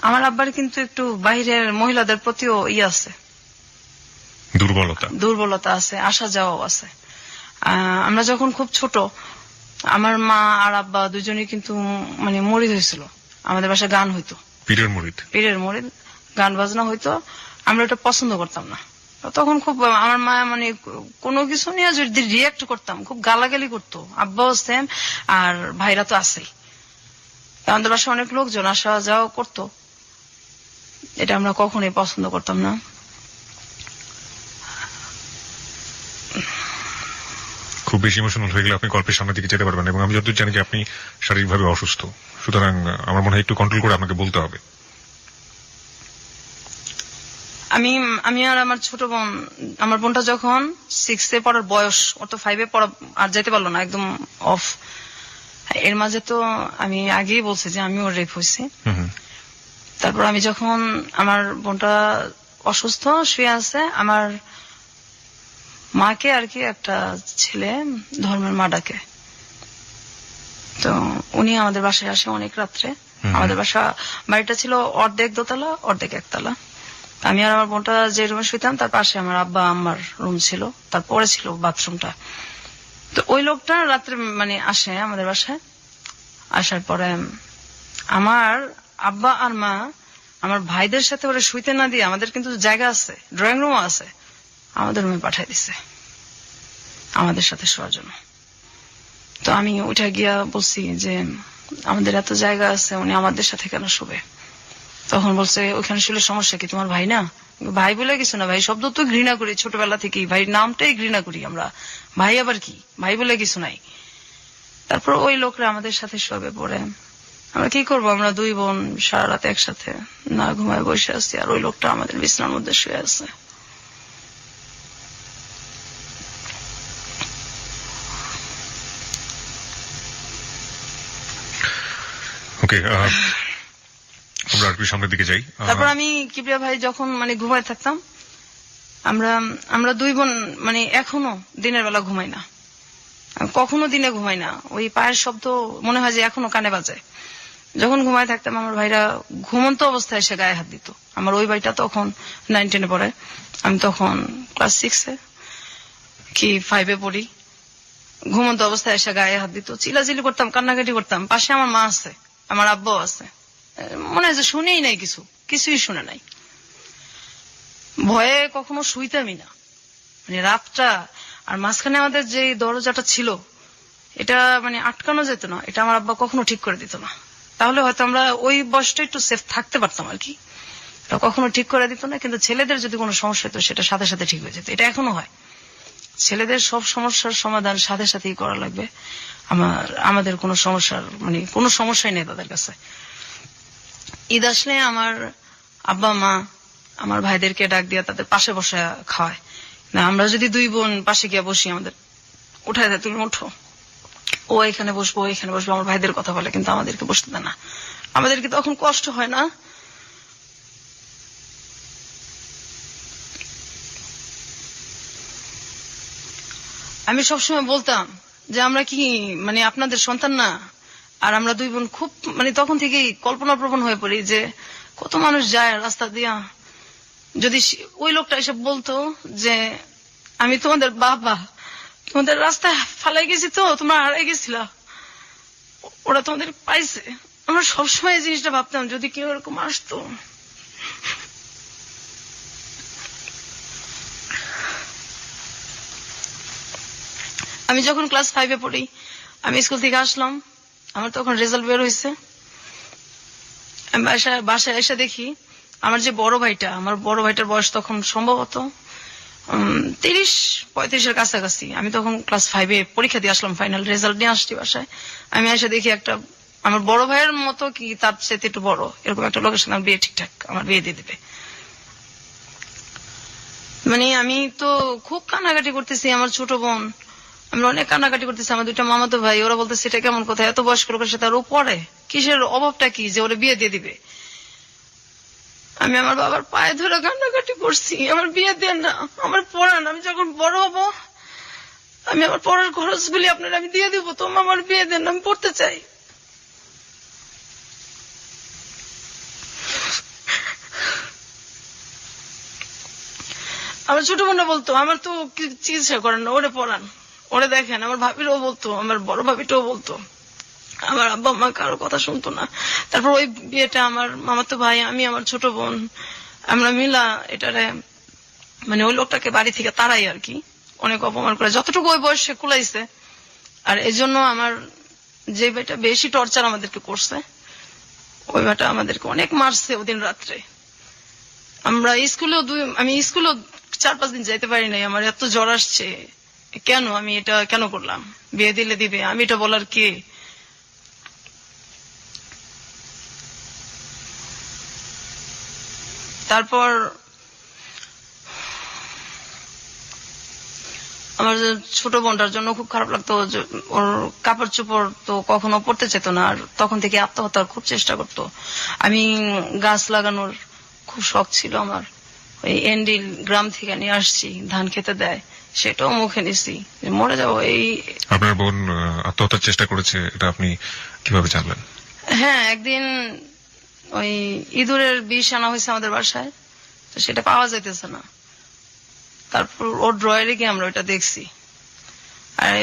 আমার আব্বার কিন্তু একটু বাইরের মহিলাদের প্রতিও আছে, দুর্বলতা আছে, আসা যাওয়াও আছে। আমরা যখন খুব ছোট, আমার মা আর আব্বা দুজনেই কিন্তু মানে মরিদ হয়েছিল, আমাদের বাসায় গান হইতো, পীরের মরিদ গান বাজনা হইতো, আমরা ওটা পছন্দ করতাম না। তখন খুব আমার মা মানে কোনো কিছু নিয়ে যদি রিয়াক্ট করতাম, খুব গালাগালি করতো, আব্বাও সেম, আর ভাইরা তো আছেই। আমাদের বাসায় অনেক লোকজন আসা যাওয়া করতো, এটা আমরা কখনোই পছন্দ করতাম না। খুব বেশি ইমোশনাল হয়ে গেলে আপনি গল্পের সামনের দিকে যেতে পারবেন, এবং আমি যতদূর জানি যে আপনি শারীরিকভাবে অসুস্থ, সুতরাং আমার মনে হয় একটু কন্ট্রোল করে আপনাকে বলতে হবে। আমি আর আমার ছোট বোন, আমার বোনটা যখন 6-এ পড়ার বয়স, ও তো 5-এ পড়া আর যেতে পারলো না, একদম অফ। এর মাঝে তো আমি আগেই বলছি যে আমিও রেপ হয়েছি। তারপর আমি যখন, আমার বোনটা অসুস্থ শুয়ে আছে, আমার মাকে আর কি একটা ছেলে ধর্মের মা ডাকে, তো উনি আমাদের বাসায় আসে অনেক রাত্রে। আমাদের বাড়িটা ছিল অর্ধেক দোতলা অর্ধেক একতলা। আমি আর আমার বোনটা যে রুমে শুইতাম, তার পাশে আমার আব্বা আম্মার রুম ছিল, তারপরে ছিল বাথরুমটা। তো ওই লোকটা রাত্রে মানে আসে আমাদের বাসায়, আসার পরে আমার আব্বা আর মা আমার ভাইদের সাথে ওরা শুইতে না দিয়ে, আমাদের কিন্তু জায়গা আছে, ড্রয়িং রুমও আছে, আমাদের রুমে পাঠিয়ে দিছে আমাদের সাথে শোয়ার জন্য। তো আমি ওইটা গিয়া বলছি যে আমাদের এত জায়গা আছে, উনি আমাদের সাথে কেন শোবে? তখন বলছে ওইখানে শুলে সমস্যা কি, তোমার ভাই না? ভাই বলে কিছু না, ভাই শব্দ তো ঘৃণা করি ছোটবেলা থেকেই, ভাই নামটাই ঘৃণা করি আমরা, ভাই আবার কি, ভাই বলে কিছু নাই। তারপর ওই লোকরা আমাদের সাথে শোবে, পরে আমরা কি করবো, আমরা দুই বোন সারা রাত একসাথে না ঘুমায় বসে আছি, আর ওই লোকটা আমাদের বিছানার মধ্যে শুয়ে আছে। ওকে, আমরা আর সামনের দিকে যাই। তারপর আমি কিবরিয়া ভাই যখন মানে ঘুমায় থাকতাম, আমরা দুই বোন মানে এখনো দিনের বেলা ঘুমাই না, কখনো দিনে ঘুমাই না, ওই পায়ের শব্দ মনে হয় যে এখনো কানে বাজে। যখন ঘুমায় থাকতাম, আমার ভাইরা ঘুমন্ত অবস্থায় এসে গায়ে হাত দিত। আমার ওই ভাইটা তখন 9-10-এ পড়ে, আমি তখন ক্লাস 6-এ কি 5-এ পড়ি। ঘুমন্ত অবস্থায় এসে গায়ে হাত দিত, চিলাচিলি করতাম, কান্নাকাটি করতাম। পাশে আমার মা আছে, আমার আব্বাও আছে, মনে হয় যে শুনেই নাই, কিছুই শুনে নাই। ভয়ে কখনো শুইতামই না, মানে রাতটা। আর মাঝখানে আমাদের যে দরজাটা ছিল, এটা মানে আটকানো যেত না, এটা আমার আব্বা কখনো ঠিক করে দিত না। তাহলে হয়তো আমরা ওই বয়সটা একটু সেফ থাকতে পারতাম আর কি। এটা কখনো ঠিক করে দিত না। কিন্তু ছেলেদের যদি কোনো সমস্যা হতো সেটা সাথে সাথে ঠিক হয়ে যেত। এটা এখনো হয়, ছেলেদের সব সমস্যার সমাধান সাথে সাথেই করা লাগবে। আমাদের কোনো সমস্যার মানে কোনো সমস্যাই নেই তাদের কাছে। ঈদ আসলে আমার আব্বা মা আমার ভাইদেরকে ডাক দিয়ে তাদের পাশে বসে খাওয়ায় না। আমরা যদি দুই বোন পাশে গিয়ে বসি, আমাদের উঠায় দেয়, তুমি ওঠো, ও এখানে বসবো, ও এখানে বসবো, আমার ভাইদের কথা বলে, কিন্তু আমাদেরকে বসতে দেয় না। আমাদেরকে তখন কষ্ট হয় না? আমি সবসময় বলতাম যে আমরা কি মানে আপনাদের সন্তান না? আর আমরা দুই বোন খুব মানে তখন থেকেই কল্পনা প্রবণ হয়ে পড়ি যে কত মানুষ যায় রাস্তা দিয়া, যদি ওই লোকটা এসে বলতো যে আমি তোমাদের বাবা, তোমাদের রাস্তায় ফালাই গেছি, তো তোমরা হারাই গেছিলা, ওরা তোমাদের পাইছে। আমরা সবসময় এই জিনিসটা ভাবতাম, যদি কেউ এরকম আসতো। আমি যখন ক্লাস 5-এ পড়ি, আমি স্কুল থেকে আসলাম, আমার তখন রেজাল্ট বের হয়েছে। আমি বাসায় এসে দেখি আমার যে বড় ভাইটা, আমার বড় ভাইটার বয়স তখন সম্ভবত 30-35-এর কাছাকাছি। আমি তখন ক্লাস 5-এ পরীক্ষা দিয়ে আসলাম, ফাইনাল রেজাল্ট নিয়ে আসছি বাসায়। আমি এসে দেখি একটা আমার বড় ভাইয়ের মতো কি তার চেয়ে একটু বড় এরকম একটা লোকের সঙ্গে বিয়ে ঠিকঠাক আমার বিয়ে দিয়ে দিবে। মানে আমি তো খুব কান্নাকাটি করতেছি, আমার ছোট বোন, আমরা অনেক কান্নাকাটি করতেছি, আমার দুইটা মামাতো ভাই, ওরা বলতেছে এটা কেমন কথা, এত বয়স্ক লোকের সাথে আর ও পড়ে, কিসের অভাবটা কি যে ওরা বিয়ে দিয়ে দিবে। আমি আমার বাবার পায়ে ধরে কান্নাকাটি করছি, আমার বিয়ে দেন না, আমার পড়ান, আমি যখন বড় হব আমি আমার পড়ার খরচগুলি আপনারা আমি দিয়ে দেবো, তো আমার বিয়ে দেন, আমি পড়তে চাই। আমার ছোট বোনরা বলতো আমার তো চিকিৎসা করেন না, ওরে পড়ান, ওরে দেখেন। আমার ভাবিরও বলতো, আমার বড় ভাবিটাও বলতো। আমার আব্বা মা কারো কথা শুনতো না। তারপর ওই বিয়েটা আমার মামাতো ভাই, আমি, আমার ছোট বোন, আমরা মিলা এটারে মানে ওই লোকটাকে বাড়ি থেকে তাড়াই আর কি, অনেক অপমান করে যতটুকু ওই বয়সে কুলাইছে। আর এই জন্য আমার যে ভাইটা বেশি টর্চার আমাদেরকে করছে, ওই ভাইটা আমাদেরকে অনেক মারছে ওদিন রাত্রে। আমরা আমি স্কুলেও 4-5 দিন যাইতে পারি নাই, আমার এত জ্বর আসছে। কেন আমি এটা কেন করলাম? বিয়ে দিলে দিবে, আমি এটা বলার কে? তারপর আমার ছোট বোনটার জন্য খুব খারাপ লাগতো, ওর কাপড় চোপড় তো কখনো পড়তে চেত না, আর তখন থেকে আত্মহত্যার খুব চেষ্টা করতো। আমি গাছ লাগানোর খুব শখ ছিল আমার, ওই এন্ডিল গ্রাম থেকে নিয়ে আসছি, ধান খেতে দেয়, সেটাও মুখে নিছি, মরে যাবো এই। আপনার বোন আত্মহত্যার চেষ্টা করেছে, এটা আপনি কিভাবে জানলেন? হ্যাঁ, একদিন ওই ইঁদুরের বিষ আনা হয়েছে আমাদের বাসায়, তো সেটা পাওয়া যাইতেছে না। তারপর ওর ড্রয়ারে গিয়ে আমরা ওইটা দেখছি, আর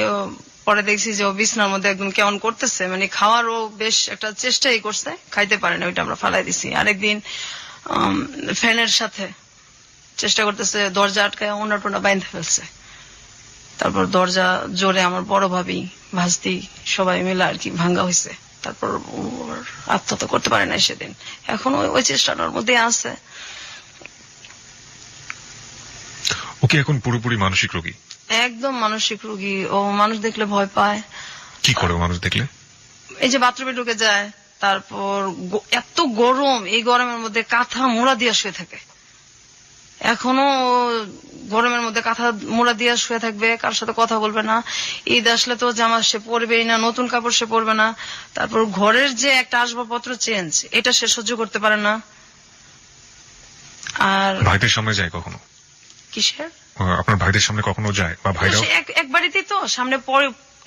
পরে দেখছি যে ও বিছনার মধ্যে একদম কেমন করতেছে, মানে খাওয়ার ও বেশ একটা চেষ্টাই করছে, খাইতে পারে না, ওইটা আমরা ফালাই দিছি। আরেকদিন ফ্যানের সাথে চেষ্টা করতেছে, দরজা আটকায় ওনার টোনা বাইন্ধে ফেলছে। তারপর দরজা জোরে আমার বড় ভাবি, ভাস্তি সবাই মিলে আর কি ভাঙ্গা হয়েছে। তারপর আত্মহত্যা করতে পারে না সেদিন, এখন ওই চেষ্টাটার মধ্যে আছে। ওকে এখন পুরোপুরি মানসিক রোগী? একদম মানসিক রোগী। ও মানুষ দেখলে ভয় পায়। কি করে মানুষ দেখলে? এই যে বাথরুমে ঢুকে যায়, তারপর এত গরম, এই গরমের মধ্যে কাঁথা মোড়া দিয়ে শুয়ে থাকে। এখনো গরমের মধ্যে কাঁথা মোড়া দিয়ে শুয়ে থাকবে, কার সাথে কথা বলবে না। ঈদ আসলে তো জামা সে পরবেই না, নতুন কাপড় সে পরবে না। তারপর ঘরের যে একটা আসবাবপত্র চেঞ্জ, এটা সে সহ্য করতে পারে না। আর ভাইদের সামনে যায় কখনো? কিসের? আপনার ভাইদের সামনে কখনো যায়? বা ভাইরাও এক বাড়িতেই তো, সামনে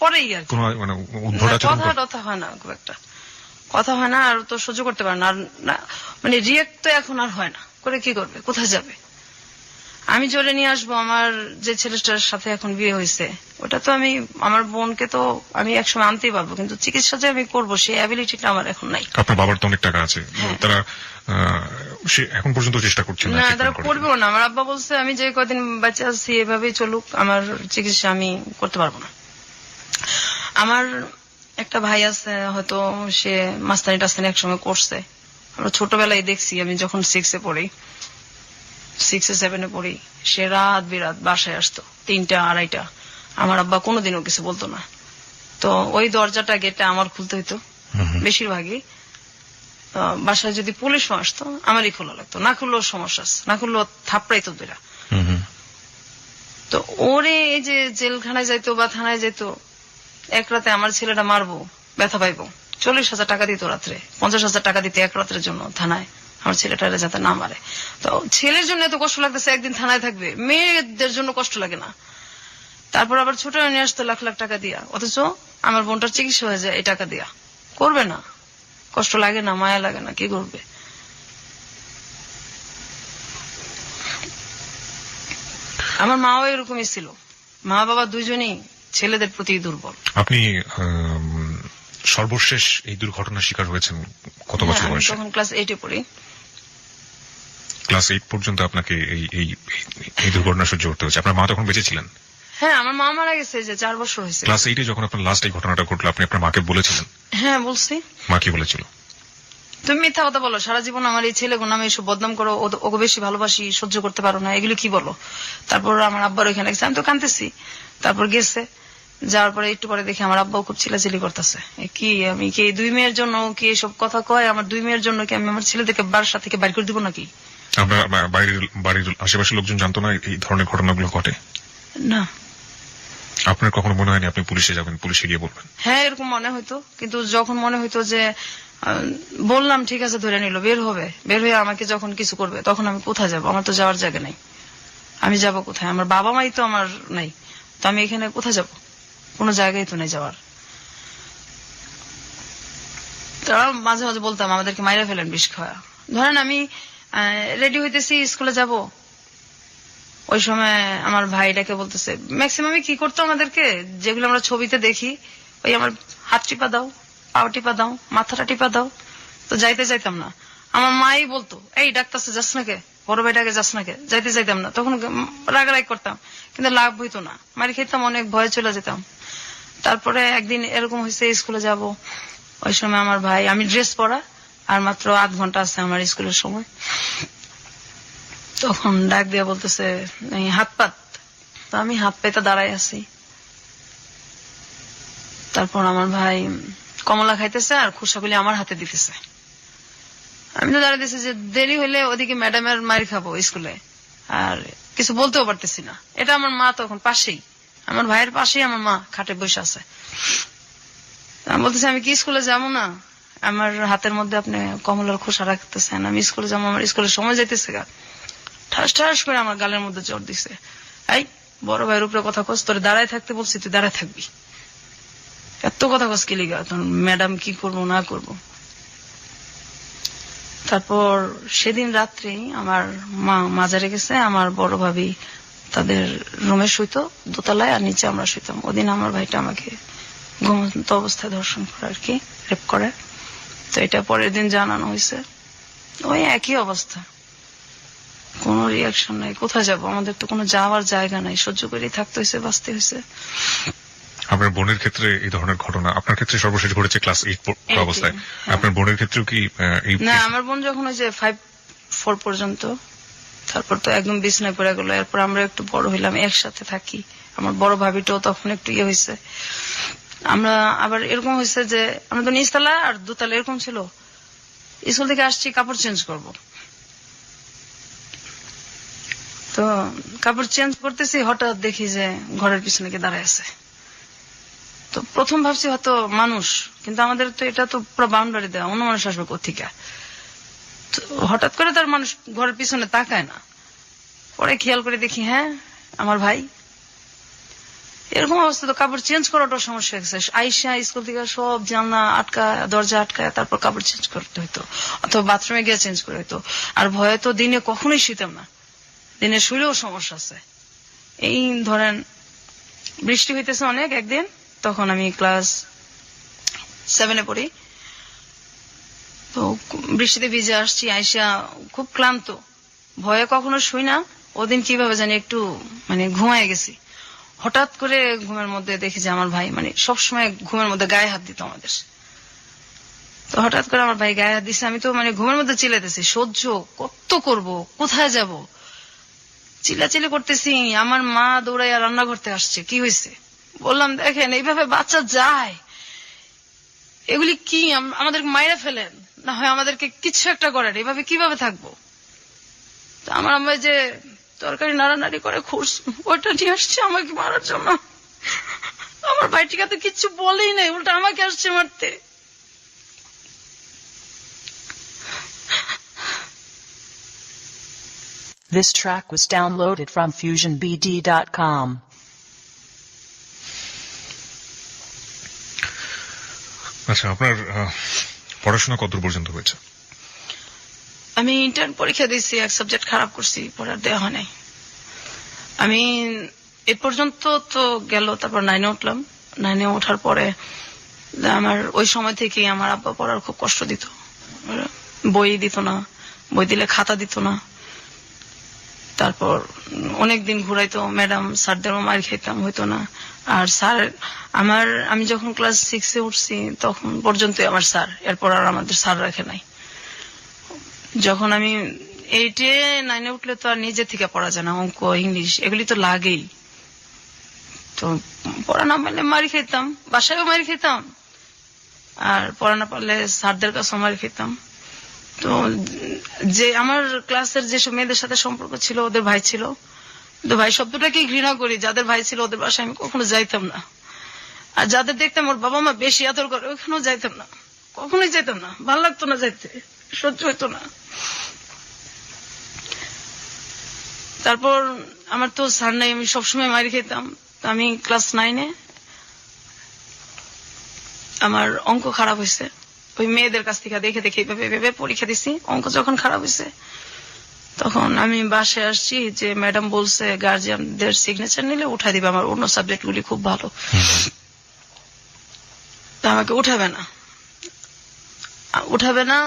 পরেই আর কোনো মানে উদ্ভট আচরণ করে? কথা হয় না, খুব একটা কথা হয় না, আর তো সহ্য করতে পারে না। আর মানে রিয়েক্ট তো এখন আর হয় না, করে কি করবে, কোথায় যাবে? আমি জোরে নিয়ে আসবো আমার যে ছেলেটার সাথে এখন বিয়ে হয়েছে, ওটা তো আমি আমার বোনকে তো আমি একসময় আনতেই পারবো, কিন্তু চিকিৎসা যে আমি করবো সেই অ্যাবিলিটিটা আমার এখন নাই। আপনার বাবার তো অনেক টাকা আছে, তারা সে এখন পর্যন্ত চেষ্টা করছে না না, treatment তারা করার করবেও না। আমার আব্বা বলছে আমি যে কদিন বাচ্চা আছি এভাবেই চলুক, আমার চিকিৎসা আমি করতে পারবো না। আমার একটা ভাই আছে, হয়তো সে মাস্তানি টাস্তানি একসময় করছে, আমরা ছোটবেলায় দেখছি। আমি যখন 6-এ পড়ি, 6-7-এ পড়ি, সে রাত বিরাত বাসায় আসতো 3টা 2:30টা। আমার আব্বা কোনোদিনও কিছু বলতো না। তো ওই দরজাটা গেটটা আমার খুলতে হইতো বেশিরভাগই। বাসায় যদি পুলিশও আসতো আমারই খোলা লাগতো, না খুললেও সমস্যা আছে, না খুললেও থাপড়াইতো দুইটা। তো ওরে এই যে জেলখানায় যাইতো বা থানায় যাইতো, এক রাতে আমার ছেলেটা মারবো, ব্যথা পাইবো, 40,000 টাকা দিত রাত্রে, 50,000 টাকা দিতে এক রাতের জন্য থানায়, আমার ছেলেটারে যাতে না মারে। তো ছেলের জন্য এত কষ্ট লাগতেছে, একদিন থানায় থাকবে, মেয়েদের জন্য কষ্ট লাগে না। তারপর আবার ছোট নিয়ে আসতো লাখ লাখ টাকা দিয়া, অথচ আমার বোনটার চিকিৎসা হয়ে যায় এই টাকা দিয়া। করবে না? কষ্ট লাগে না? মায়া লাগে না? কি করবে? আমার মাও এরকমই ছিল, মা বাবা দুইজনই ছেলেদের প্রতি দুর্বল। আপনি সর্বশেষ এই দুর্ঘটনার শিকার হয়েছেন কত বছর বয়সে? তখন ক্লাস 8-এ পড়ি। ক্লাস 8 পর্যন্ত আপনাকে এই দুর্ঘটনা সহ্য করতে হয়েছে। আপনার মা তখন বেঁচে ছিলেন? হ্যাঁ, আমার মা মারা গেছে যে 4 বছর হয়েছে। ক্লাস 8-এ যখন আপনার লাস্ট এই ঘটনাটা ঘটলো, আপনি আপনার মাকে বলেছিলেন? হ্যাঁ, বলছি। মা কি বলেছিল? তুমি মিথ্যা কথা বলো, সারা জীবন আমার এই ছেলে নামে এসব বদনাম করো, ওকে বেশি ভালোবাসি, সহ্য করতে পারো না, এগুলো কি বলো? তারপর আমার আব্বার ওইখানে গেছে, আমি তো কাঁদতেছি। তারপর গেছে, যাওয়ার পরে একটু পরে দেখি আমার আব্বাও খুব চিলাচিলি করতেছে। কি আমি কি 2 মেয়ের জন্য কি এসব কথা কয়? আমার 2 মেয়ের জন্য কি আমি আমার ছেলেদেরকে বাসা থেকে বাইর করে দিব নাকি? আপনার বাড়ির আশেপাশের লোকজন জানতো না এই ধরনের ঘটনাগুলো ঘটে? না। আপনার কখনো মনে হয়নি আপনি পুলিশে যাবেন, পুলিশে গিয়ে বলবেন? হ্যাঁ, এরকম মনে হইতো, কিন্তু যখন মনে হইতো যে বললাম ঠিক আছে ধরে নিল, বের হয়ে আমাকে যখন কিছু করবে, তখন আমি কোথায় যাব? আমার তো যাওয়ার জায়গা নাই, আমি যাব কোথায়? আমার বাবা মাই তো আমার নাই, তো আমি এখানে কোথায় যাব? কোনো জায়গায় তো নাই যাওয়ার। তারা মাঝে মাঝে বলতাম আমাদেরকে মাইরা ফেলেন বিষ খাওয়া। ধরেন আমি রেডি হইতেছি স্কুলে যাব, ওই সময় আমার ভাইটাকে বলতেছে, ম্যাক্সিমামই কি করতো আমাদেরকে, যেগুলো আমরা ছবিতে দেখি, ওই আমার হাত টিপা দাও, পাও টিপা দাও, মাথাটা টিপা দাও। তো যাইতাম না। আমার মাই বলতো, এই ডাকতেছে যাস না কে, বড় ভাইটাকে যাস না কে? যাইতাম না। তখন রাগারাগ করতাম, কিন্তু লাভ হইতো না, মারি খেতাম, অনেক ভয়ে চলে যেতাম। তারপরে একদিন এরকম হয়েছে, স্কুলে যাব, ওই সময় আমার ভাই, আমি ড্রেস পরা আর মাত্র 8 ঘন্টা আছে আমার স্কুলের সময়, তখন ডাক দিয়ে বলতেছে হাত পাত। তো আমি হাত পেতে দাঁড়াই আছি। তারপর আমার ভাই কমলা খাইতেছে আর খুশাগুলি আমার হাতে দিতেছে। আমি তো দাঁড়াই দিয়েছি যে দেরি হইলে ওদিকে ম্যাডামের মার খাবো স্কুলে, আর কিছু বলতেও পারতেছি না। এটা আমার মা তখন পাশেই, আমার ভাইয়ের পাশেই আমার মা খাটে বসে আছে। আমি বলতেছি আমি কি স্কুলে যাবো না? আমার হাতের মধ্যে আপনি কমলার খোসা রাখতেছেন, আমি স্কুলে যাবো, আমার স্কুলের সময় যাইতেছে গা। ঠাস ঠাস করে আমার গালের মধ্যে জোর দিছে, এই বড় ভাইয়ের উপরে কথা কস, তোর দাঁড়ায় থাকতে বলছি, তুই দাঁড়ায় থাকবি, এত কথা কস কি লিগা? ম্যাডাম কি করবো না করবো। তারপর সেদিন রাত্রে আমার মা মাজারে গেছে, আমার বড় ভাবি তাদের রুমে শুইতো দোতলায়, আর নিচে আমরা শুইতাম। ওদিন আমার ভাইটা আমাকে ঘুমন্ত অবস্থায় ধর্ষণ করে, আর কি রেপ করে। তো এটা পরের দিন জানানো হয়েছে, ওই একই অবস্থা, কোনো রিয়াকশন নাই। কোথায় যাব? আমাদের তো কোনো যাওয়ার জায়গা নাই, সহ্য করেই থাকতে হয়েছে, বাঁচতে হয়েছে। আপনার বোনের ক্ষেত্রে এই ধরনের ঘটনা, আপনার ক্ষেত্রে সর্বশেষ ঘটেছে ক্লাস 8 অবস্থায়, আপনার বোনের ক্ষেত্রেও কি? না, আমার বোন যখন ওই যে 5-4 পর্যন্ত, তারপর তো একদম বিছনায় পড়ে গেল। এরপর আমরা একটু বড় হইলাম, একসাথে থাকি। আমার বড় ভাবিটাও তখন একটু ইয়ে হয়েছে। আমরা আবার এরকম হয়েছে যে আমরা তো নিচতলা আর দোতলা এরকম ছিল, স্কুল থেকে আসছি কাপড় চেঞ্জ করব, তো কাপড় চেঞ্জ করতেছি, হঠাৎ দেখি যে ঘরের পিছনে কে দাঁড়ায় আছে। তো প্রথম ভাবছি হয়তো মানুষ, কিন্তু আমাদের তো এটা তো পুরো বাউন্ডারি দেওয়া, অন্য মানুষ আসবে কোথেকে। তো হঠাৎ করে তার মানুষ ঘরের পিছনে তাকায় না, পরে খেয়াল করে দেখি হ্যাঁ আমার ভাই। এরকম অবস্থা, তো কাপড় চেঞ্জ করাটাও সমস্যা হয়েছে। আইসা স্কুল থেকে সব জানলা আটকায়, দরজা আটকায়, তারপর কাপড় চেঞ্জ করতে হইতো, অথবা বাথরুমে গিয়ে চেঞ্জ করে হইতো। আর ভয়ে তো দিনে কখনোই শুইতাম না, দিনে শুলেও সমস্যা আছে। এই ধরেন বৃষ্টি হইতেছে অনেক একদিন, তখন আমি ক্লাস 7-এ পড়ি। তো বৃষ্টিতে ভিজে আসছি, আইসা খুব ক্লান্ত, ভয়ে কখনো শুই না। ওদিন কিভাবে জানি একটু মানে ঘুমায় গেছি। হঠাৎ করে ঘুমের মধ্যে দেখি যে আমার ভাই মানে সবসময় ঘুমের মধ্যে গায়ে হাত দিত আমাদের। তো হঠাৎ করে আমার ভাই গায়ে হাত দিছে। আমি তো মানে ঘুমের মধ্যে চিল্লাইতেছি, সহ্য কত করব, কোথায় যাব, চিল্লাচিল্লি করতেছি। আমার মা দৌড়াইয়া রান্না করতে আসছে। কি হয়েছে বললাম, দেখেন এইভাবে বাচ্চা যায়, এগুলি কি আমাদের মাইরা ফেলেন, না হয় আমাদেরকে কিছু একটা করেন, এভাবে কিভাবে থাকবো। তো আমার আম্মা যে তরকারি নাড়ানাড়ি করে খুঁড়ছে, ওইটা নিয়ে আসছে আমাকে মারার জন্য। আমার ভাইটিকে তো কিচ্ছু বলেই নাই, উল্টা আমাকে আসছে মারতে। This track was downloaded from FusionBD.com. আচ্ছা, আপনার পড়াশোনা কতদূর পর্যন্ত হয়েছে? আমি ইন্টার্ন পরীক্ষা দিয়েছি, এক সাবজেক্ট খারাপ করছি, পড়ার দেওয়া হয় নাই। আমি এ পর্যন্ত তো গেল, তারপর 9-এ উঠলাম। 9-এ ওঠার পরে আমার ওই সময় থেকে আমার আব্বা পড়ার খুব কষ্ট দিত। বই দিত না, বই দিলে খাতা দিত না। তারপর অনেকদিন ঘুরাইতো, ম্যাডাম স্যারদেরও মার খেতাম, হইতো না। আর স্যার আমি যখন ক্লাস 6-এ উঠছি তখন পর্যন্ত আমার স্যার, এরপর আর আমাদের স্যার রাখে নাই। যখন আমি 8-এ 9-এ উঠলে তো আর নিজে থেকে পড়া যায় না, অঙ্ক ইংলিশ এগুলি তো লাগেই। তো পড়া না পারলে মারি খেতাম, বাসায়ও মারি খেতাম, আর পড়া না পারলে স্যারদের কাছেও মারি খেতাম। তো যে আমার ক্লাসের যেসব মেয়েদের সাথে সম্পর্ক ছিল, ওদের ভাই ছিল। তো ভাই শব্দটাকেই ঘৃণা করি। যাদের ভাই ছিল ওদের বাসায় আমি কখনো যাইতাম না। আর যাদের দেখতাম ওর বাবা মা বেশি আদর করে, ওইখানেও যাইতাম না, কখনোই যাইতাম না, ভালো লাগতো না যাইতে, সহ্য হইতো না। তারপর আমার তো স্যার নাই, আমি সবসময় মারি খেতাম। আমি ক্লাস 9-এ আমার অঙ্ক খারাপ হয়েছে, ওই মেয়েদের কাছ থেকে দেখে দেখে ভেবে পরীক্ষা দিছি। অঙ্ক যখন খারাপ হয়েছে তখন আমি বাসায় আসছি, যে ম্যাডাম বলছে গার্জিয়ানদের সিগনেচার নিলে উঠাই দিবে, আমার অন্য সাবজেক্ট গুলি খুব ভালো, তা আমাকে উঠাবে না।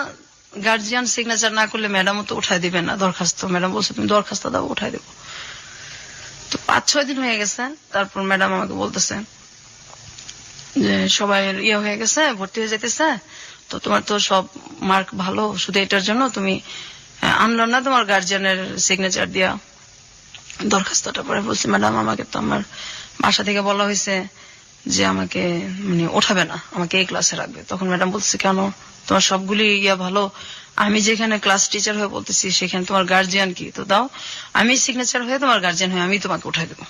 গার্জিয়ান সিগনেচার না করলে ম্যাডামও তো উঠাই দিবে না দরখাস্ত। ম্যাডাম বলছে তুমি দরখাস্ত দাও, উঠাই দেবো। তো 5-6 দিন হয়ে গেছে। তারপর ম্যাডাম আমাকে বলতেছে যে সবাই ইয়ে হয়ে গেছে, ভর্তি হয়ে যেতেছে, তো তোমার তো সব মার্ক ভালো, শুধু এটার জন্য তুমি আনলো না তোমার গার্জিয়ানের সিগনেচার দিয়া দরখাস্তটা। পরে বলছি ম্যাডাম আমাকে তো আমার বাসা থেকে বলা হয়েছে যে আমাকে মানে ওঠাবে না, আমাকে এই ক্লাসে রাখবে। তখন ম্যাডাম বলছে কেন, তোমার সবগুলি ভালো, আমি যেখানে ক্লাস টিচার হয়ে বলতেছি সেখানে তোমার গার্জিয়ান কি, তো দাও আমি সিগনেচার হয়ে তোমার গার্জিয়ান হয়ে আমি তোমাকে উঠাই দেবো।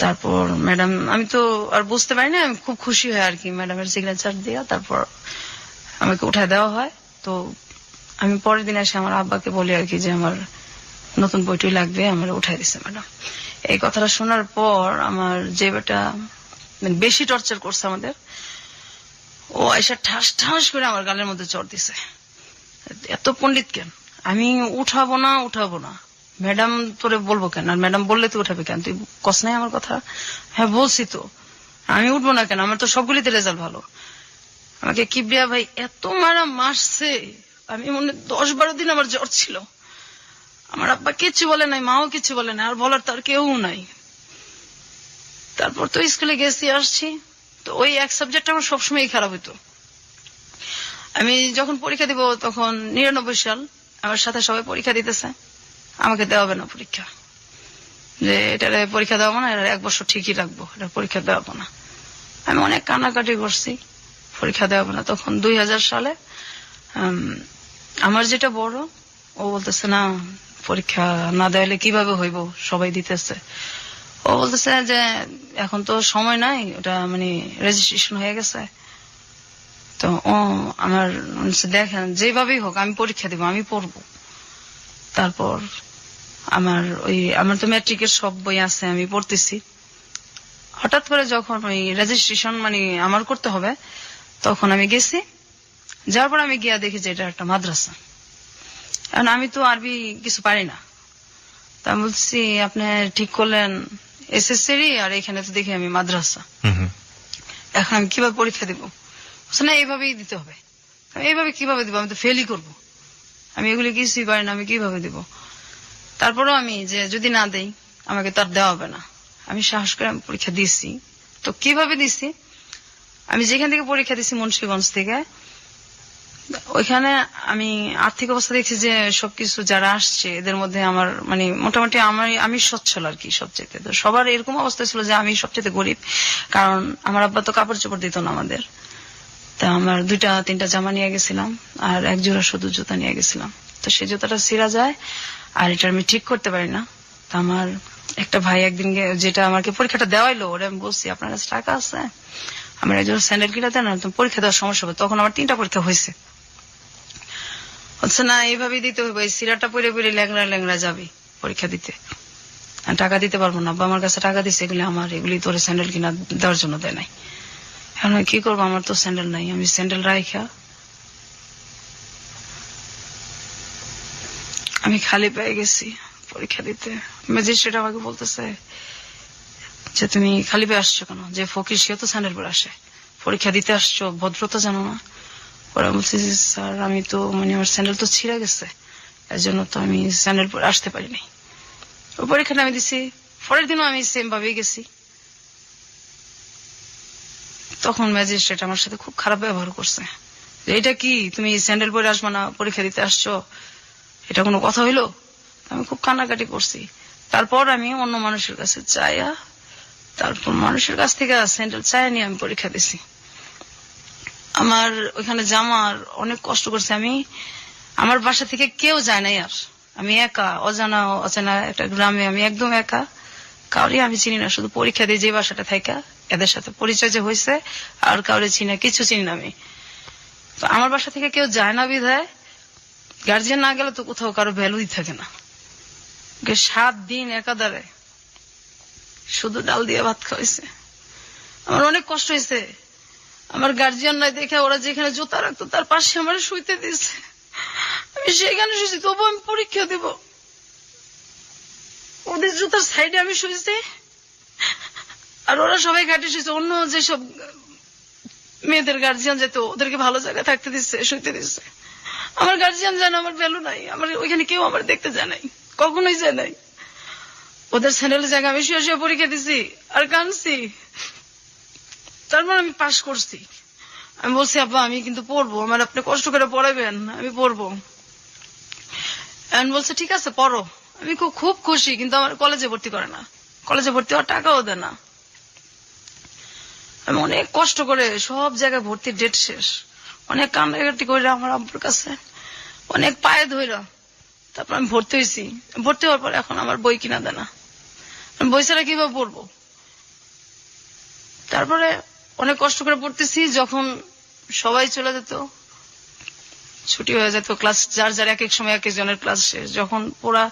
তারপর ম্যাডাম, আমি তো আর বুঝতে পারি না, আমি খুব খুশি হই আর কি ম্যাডামের সিগনেচার দিয়া। তারপর আমাকে উঠাই দেওয়া হয়। তো আমি পরের দিন এসে আমার আব্বাকে বলি আর কি যে আমার নতুন বইটি লাগবে, আমার উঠাই দিছে ম্যাডাম। এই কথাটা শোনার পর আমার যে বেটা বেশি টর্চার করছে আমাদের, ও এসে ঠাস ঠাস করে আমার গালের মধ্যে চড় দিছে, এত পণ্ডিত কেন, আমি উঠাবো না, ম্যাডাম তোরে বলবো কেন, আর ম্যাডাম বললে তুই উঠাবে কেন, তুই কস নাই আমার কথা। হ্যাঁ বলছি তো, আমি উঠবো না কেন, আমার তো সবগুলিতে রেজাল্ট ভালো। আমাকে কিবরিয়া ভাই এত মারছে, আমি মনে 10-12 দিন আমার জ্বর ছিল। আমার আব্বা কিচ্ছু বলে নাই, মাও কিছু বলে নাই, আর বলার তার কেউ নাই। তারপর তো স্কুলে গেছি আসছি, তো ওই এক সাবজেক্ট আমার সবসময় খারাপ হইতো। আমি যখন পরীক্ষা দিব তখন 99 সাল, আমার সাথে সবাই পরীক্ষা দিতেছে, আমাকে দেওয়া হবে না পরীক্ষা, যে এটার পরীক্ষা দেওয়া না, এটা 1 বছর ঠিকই রাখবো, এটা পরীক্ষা দেওয়া না। আমি অনেক কানাকাটি করছি, পরীক্ষা দেওয়া না। তখন 2000 সালে আমার যেটা বড়, ও বলতেছে না পরীক্ষা না দেওয়ালে কিভাবে হইব, সবাই দিতেছে। ও বলতেছে যে এখন তো সময় নাই, ওটা মানে রেজিস্ট্রেশন হয়ে গেছে। তো ও আমার দেখেন যেভাবেই হোক আমি পরীক্ষা দিব, আমি পড়বো। তারপর আমার তো ম্যাট্রিকের সব বই আছে, আমি পড়তেছি। হঠাৎ করে যখন ওই রেজিস্ট্রেশন মানে আমার করতে হবে, তখন আমি গেছি। যাওয়ার পর আমি গিয়া দেখি যে এটা একটা মাদ্রাসা। কারণ আমি তো আরবি কিছু পারি না, তা আমি বলছি আপনি ঠিক করলেন এসএসসি আর এখানে তো দেখি আমি মাদ্রাসা, এখন আমি কিভাবে পরীক্ষা দিব? বলছে না এইভাবেই দিতে হবে। আমি এইভাবে কিভাবে দিব, আমি তো ফেলই করবো, আমি এগুলি কিছুই পারি না, আমি কিভাবে দিব? তারপরেও আমি যে যদি না দেই আমাকে তার দেওয়া হবে না, আমি সাহস করে আমি পরীক্ষা দিছি। তো কিভাবে দিছি, আমি যেখান থেকে পরীক্ষা দিছি মুন্সিগঞ্জ থেকে, ওইখানে আমি আর্থিক অবস্থা দেখছি যে সবকিছু যারা আসছে এদের মধ্যে আমার মানে মোটামুটি আমি সচ্ছল আর কি সবচেয়ে। তো সবার এরকম অবস্থা ছিল যে আমি সবচেয়ে গরিব, কারণ আমার আব্বা তো কাপড় চোপড় দিত না আমাদের। তা আমার 2-3টা জামা নিয়ে গেছিলাম আর এক জোড়া শুধু জুতা নিয়ে গেছিলাম। তো সেই জুতাটা ছিঁড়া যায় আর এটা আমি ঠিক করতে পারি না। তা আমার একটা ভাই একদিন যেটা আমাকে পরীক্ষাটা দেওয়াইলো, ওরা আমি বলছি আপনার কাছে টাকা আছে, আমার একজন স্যান্ডেল কিনা দেন না, পরীক্ষা দেওয়ার সমস্যা হবে। তখন আমার 3টা পরীক্ষা হয়েছে। হচ্ছে না এইভাবেই দিতে হবে, এই সিরাটা পরে পরে ল্যাংড়া ল্যাংড়া যাবি পরীক্ষা দিতে, আর টাকা দিতে পারবো না। আব্বা আমার কাছে টাকা দিচ্ছে, এগুলি আমার, এগুলি তোর স্যান্ডেল কিনা দেওয়ার জন্য দেয় নাই। এখন আমি কি করবো, আমার তো স্যান্ডেল নাই। আমি স্যান্ডেল রাইখা আমি খালি পেয়ে গেছি পরীক্ষা দিতে। ম্যাজিস্ট্রেট আমাকে বলতেছে যে তুমি খালি পেয়ে আসছো কেন, যে ফকির সেও তো স্যান্ডেল পরে আসে, পরীক্ষা দিতে আসছো, ভদ্রতা জানো না? ওরা বলছে যে স্যার আমি তো মানে আমার স্যান্ডেল তো ছিঁড়ে গেছে, এর জন্য তো আমি স্যান্ডেল পরে আসতে পারিনি। ওই পরীক্ষাটা আমি দিছি, পরের দিনও আমি সেম ভাবেই গেছি। তখন ম্যাজিস্ট্রেট আমার সাথে খুব খারাপ ব্যবহার করছে, যে এটা কি তুমি স্যান্ডেল পরে আসবা না, পরীক্ষা দিতে আসছো, এটা কোনো কথা হইলো? আমি খুব কান্নাকাটি করছি। তারপর আমি অন্য মানুষের কাছে চাইয়া, তারপর মানুষের কাছ থেকে স্যান্ডেল চাইয়া নিয়ে আমি পরীক্ষা দিছি। আমার ওইখানে জামার অনেক কষ্ট করছে আমি, আমার বাসা থেকে কেউ যায় নাই, আর আমি একা অজানা একটা গ্রামে, আমি একদম একা, কাউরে আমি চিনি না, শুধু পরীক্ষা দিয়ে যে বাসাটা থাকা এদের সাথে পরিচয় যে হয়েছে, আর কাউরে চিনি না, কিছু চিনি না আমি। তো আমার বাসা থেকে কেউ যায় না বিধায় গার্জিয়ান না গেলে তো কোথাও কারো ভ্যালুই থাকে না। 7 দিন একাধারে শুধু ডাল দিয়ে ভাত খাওয়াইছে, আমার অনেক কষ্ট হয়েছে। আমার গার্জিয়ান নাই দেখে ওরা যেখানে জুতা রাখতো তার পাশে আমার শুইতে দিয়েছে, আমি সেখানে শুয়েছি, তবু আমি পরীক্ষা দিব। ওদের জুতার সাইডে আমি শুয়েছি আর ওরা সবাই ঘাটে শুয়েছে। অন্য যেসব মেয়েদের গার্জিয়ান যেত ওদেরকে ভালো জায়গায় থাকতে দিচ্ছে, শুইতে দিচ্ছে। আমার গার্জিয়ান জানে আমার ভ্যালু নাই, আমার ওইখানে কেউ আমার দেখতে যায় নাই, কখনোই যায় নাই। ওদের স্যান্ডেলের জায়গায় আমি শুয়ে শুয়ে পরীক্ষা দিছি আর কাঁদছি। তারপর আমি পাশ করছি। আমি বলছি আব্বা আমি কিন্তু পড়বো, আমার আপনি কষ্ট করে পড়াবেন, আমি পড়বো। বলছে ঠিক আছে পড়ো। আমি খুব খুশি, কিন্তু আমার কলেজে ভর্তি করে না, কলেজে ভর্তি হওয়ার টাকাও দেয় না। আমি অনেক কষ্ট করে সব জায়গায় ভর্তির ডেট শেষ, অনেক কান্নাকাটি করে আমার আব্বুর কাছে, অনেক পায়ে ধইরা তারপর আমি ভর্তি হয়েছি। ভর্তি হওয়ার পর এখন আমার বই কিনা দেয় না, আমি বই ছাড়া কিভাবে পড়বো? তারপরে অনেক কষ্ট করে পড়তেছি। যখন সবাই চলে যেত, ছুটি হয়ে যেত, ক্লাস যার যার এক এক সময় এক একজনের ক্লাস শেষ, যখন পুরা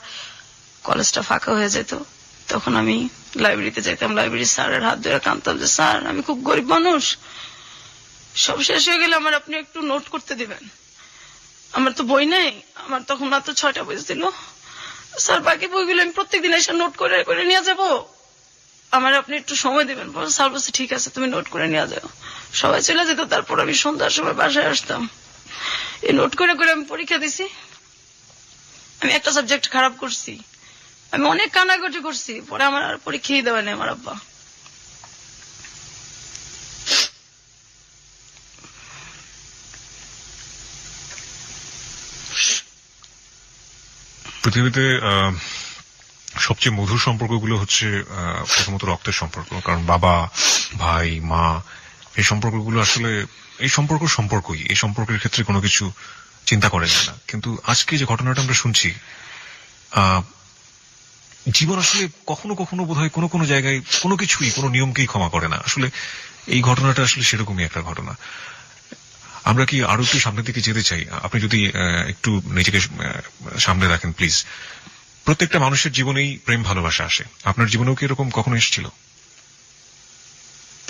কলেজটা ফাঁকা হয়ে যেত, তখন আমি লাইব্রেরিতে যাইতাম। লাইব্রেরির স্যারের হাত ধরে কাঁদতাম যে স্যার আমি খুব গরিব মানুষ, সব শেষ হয়ে গেলে আমার আপনি একটু নোট করতে দিবেন, আমার তো বই নেই। আমার তখন মাত্র 6টা বয়স ছিল। স্যার বাকি বইগুলো আমি প্রত্যেকদিন এসে নোট করে করে নিয়ে যাবো, আমার আপনি একটু সময় দিবেন। স্যার বলছে ঠিক আছে তুমি নোট করে নিয়ে যাও। সবাই চলে যেত, তারপর আমি সন্ধ্যার সময় বাসায় আসতাম, এই নোট করে করে আমি পরীক্ষা দিছি। আমি একটা সাবজেক্ট খারাপ করছি, আমি অনেক কানাকাটি করছি, পরে আমার আর পরীক্ষাই দেওয়া নেই আমার আব্বা। পৃথিবীতে সবচেয়ে মধুর সম্পর্কগুলো হচ্ছে প্রথমত রক্তের সম্পর্ক, কারণ বাবা ভাই মা এই সম্পর্কগুলো আসলে এই সম্পর্কই, এই সম্পর্কের ক্ষেত্রে কোনো কিছু চিন্তা করে না। কিন্তু আজকে যে ঘটনাটা আমরা শুনছি, জীবন আসলে কখনো কখনো বোধহয় কোনো কোনো জায়গায় কোনো কিছুই, কোনো নিয়মকেই ক্ষমা করে না। আসলে এই ঘটনাটা আসলে সেরকমই একটা ঘটনা। আমরা কি আরো একটু সামনের দিকে যেতে চাই? আপনি যদি একটু নিজেকে সামনে রাখেন প্লিজ। প্রত্যেকটা মানুষের জীবনেই প্রেম ভালোবাসা আসে, আপনার জীবনেও কি এরকম কখনো এসেছিল?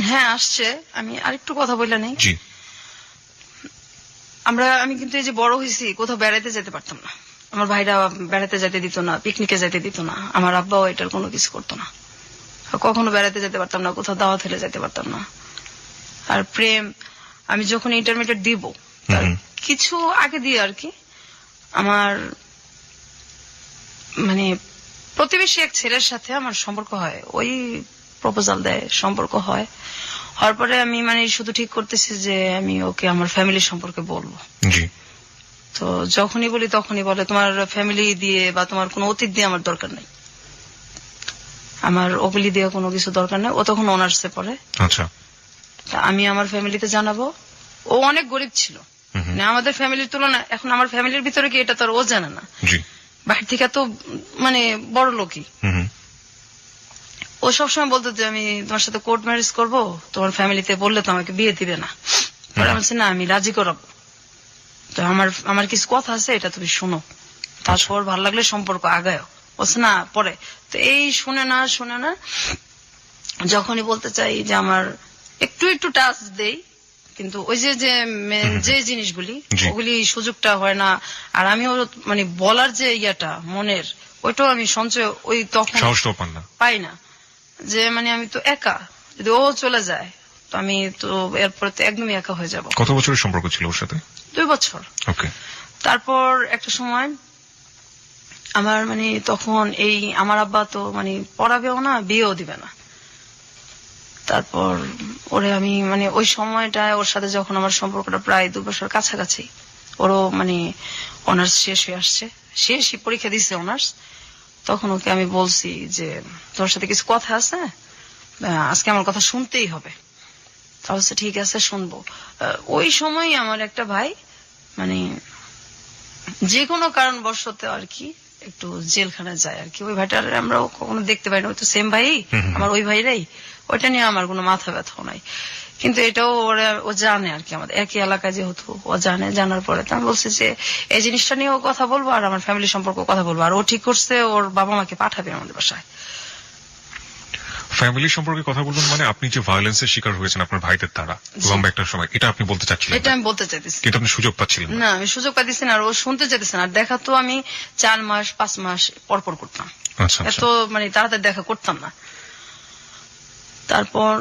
হ্যাঁ আসছে। আমি আরেকটু কথা বললে নেই। জি। আমি কিন্তু এই যে বড় হয়েছি, কোথাও বেড়াইতে যেতে পারতাম না, আমার ভাইরা বেড়াতে যেতে দিত না, পিকনিকে যেতে দিত না, আমার আব্বাও এটার কোনো কিছু করতো না। কখনো বেড়াতে যেতে পারতাম না, কোথাও দাওয়াত হলে যেতে পারতাম না। আর প্রেম, আমি যখন ইন্টারমিডিয়েট দিব তার কিছু আগে দিয়ে আর কি, আমার মানে প্রতিবেশী এক ছেলের সাথে আমার সম্পর্ক হয়, ওই প্রপোজাল দেয়, সম্পর্ক হয়। হওয়ার পরে আমি মানে শুধু ঠিক করতেছি যে আমি ওকে আমার ফ্যামিলি সম্পর্কে বলবো। জি। তো যখনই বলি তখনই বলে তোমার ফ্যামিলি দিয়ে বা তোমার কোনো অতীত দিয়ে আমার দরকার নেই, আমার ওগুলি দিয়ে কোনো কিছু দরকার নেই। ও তখন অনার্সে পড়ে। আচ্ছা। তা আমি আমার ফ্যামিলিতে জানাবো। ও অনেক গরিব ছিল, মানে আমাদের ফ্যামিলির তুলনায়। এখন আমার ফ্যামিলির ভিতরে কি এটা তো আর ও জানে না, জি। বাহির থেকে তো মানে বড় লোকই। ও সবসময় বলতো যে আমি তোমার সাথে কোর্ট ম্যারেজ করবো, তোমার ফ্যামিলিতে বললে তো আমাকে বিয়ে দিবে না। পরে আমি বলছি না, আমি রাজি করাবো, তো আমার কিছু কথা আছে, এটা তুমি শোনো, তারপর ভালো লাগলে সম্পর্ক আগায়। বলছে না পরে। তো এই শুনে না যখনই বলতে চাই যে আমার একটু একটু টাচ দেই, কিন্তু ওই যে জিনিসগুলি ওগুলি সুযোগটা হয় না। আর আমিও মানে বলার যে ইয়াটা মনের, ওইটাও আমি সঞ্চয় ওই তখন পাই না, যে মানে আমি তো একা, যদি ও চলে যায় তো আমি তো এরপরে তো একদমই একা হয়ে যাব। কত বছরের সম্পর্ক ছিল ওর সাথে? 2 বছর। ওকে। তারপর একটা সময় আমার মানে তখন এই আমার আব্বা তো মানে পড়াবেও না, বিয়েও দিবে না। তারপর ওরে আমি মানে ওই সময়টায় ওর সাথে যখন আমার সম্পর্কটা প্রায় 2 বছর কাছাকাছি, ওরও মানে অনার্স শেষ হয়ে আসছে, শেষই পরীক্ষা দিচ্ছে অনার্স, তখন ওকে আমি বলছি যে তোর সাথে কিছু কথা আছে, আজকে আমার কথা শুনতেই হবে। তাহলে ঠিক আছে শুনবো। ওই সময় আমার একটা ভাই মানে যে কোনো কারণবশত আর কি একটু জেলখানায় যায় আর কি। ওই ভাইটার আমরাও কখনো দেখতে পাই না, ওই তো সেম ভাই আমার, ওই ভাইরাই। ওইটা নিয়ে আমার কোনো মাথা ব্যথাও নাই, কিন্তু এটাও ও জানে আর কি, আমাদের একই এলাকায় যেহেতু ও জানে। জানার পরে তো আমি বলছি যে এই জিনিসটা নিয়েও কথা বলবো আর আমার ফ্যামিলি সম্পর্কে কথা বলবো। আর ও ঠিক করছে, ওর বাবা মাকে পাঠাবে আমাদের বাসায়। ফ্যামিলি সম্পর্কে কথা বলবেন মানে আপনি যে ভায়োলেন্সের শিকার হয়েছেন আপনার ভাইদের দ্বারা লম্বা একটা সময়, এটা আপনি বলতে চাচ্ছিলেন? এটা আমি বলতে চাইতেছি, কিন্তু আপনি সুযোগ পাচ্ছিলেন না। আমি সুযোগ পাচ্ছি না, আর ও শুনতে চাইতেছে না। আর দেখা তো আমি 4 মাস 5 মাস পরপর করতাম, এত মানে তাড়াতাড়ি দেখা করতাম না। তারপর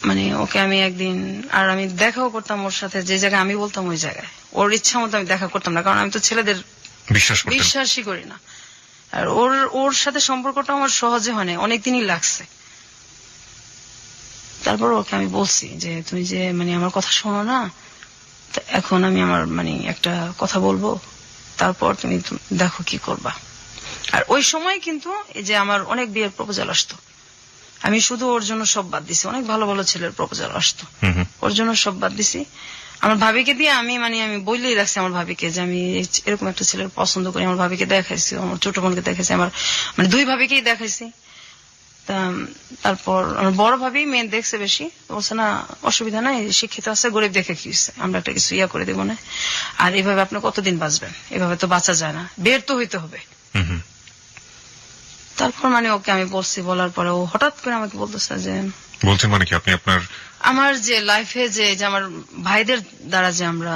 মানে ওকে আমি একদিন, আর আমি দেখাও করতাম ওর সাথে, যে জায়গায় আমি বলতাম ওই জায়গায়, ওর ইচ্ছা মতো আমি দেখা করতাম না, কারণ আমি তো ছেলেদের বিশ্বাসই করি না। আর ওর সাথে সম্পর্কটা আমার সহজে হয় না, অনেকদিনই লাগছে। তারপর ওকে আমি বলছি যে তুমি যে মানে আমার কথা শোনো না, এখন আমি আমার মানে একটা কথা বলবো, তারপর তুমি দেখো কি করবা। আর ওই সময় কিন্তু এই যে আমার অনেক বিয়ের প্রপোজাল আসতো, আমি শুধু ওর জন্য সব বাদ দিছি। অনেক ভালো ভালো ছেলের প্রপোজাল আসতো, ওর জন্য সব বাদ দিছি। আমার ভাবিকে দিয়ে আমি বইলেই রাখছি আমার ভাবিকে যে আমি এরকম একটা ছেলের পছন্দ করি। আমার ভাবিকে দেখাইছি, আমার ছোট বোনকে দেখাইছি, আমার মানে 2 ভাবিকেই দেখাইছি। তারপর আমার বড় ভাবি মেয়ে দেখছে বেশি, বলছে না অসুবিধা নাই, শিক্ষিত আছে, গরিব দেখে কি হচ্ছে, আমরা একটা কিছু করে দেবো না। আর এভাবে আপনি কতদিন বাঁচবেন, এভাবে তো বাঁচা যায় না, বের তো হইতে হবে। তারপর মানে ওকে আমি বলছি, বলার পরে ও হঠাৎ করে আমাকে বলতেছে যে বলছেন মানে কি আপনি আমার যে লাইফে যে আমার ভাইদের দ্বারা যে আমরা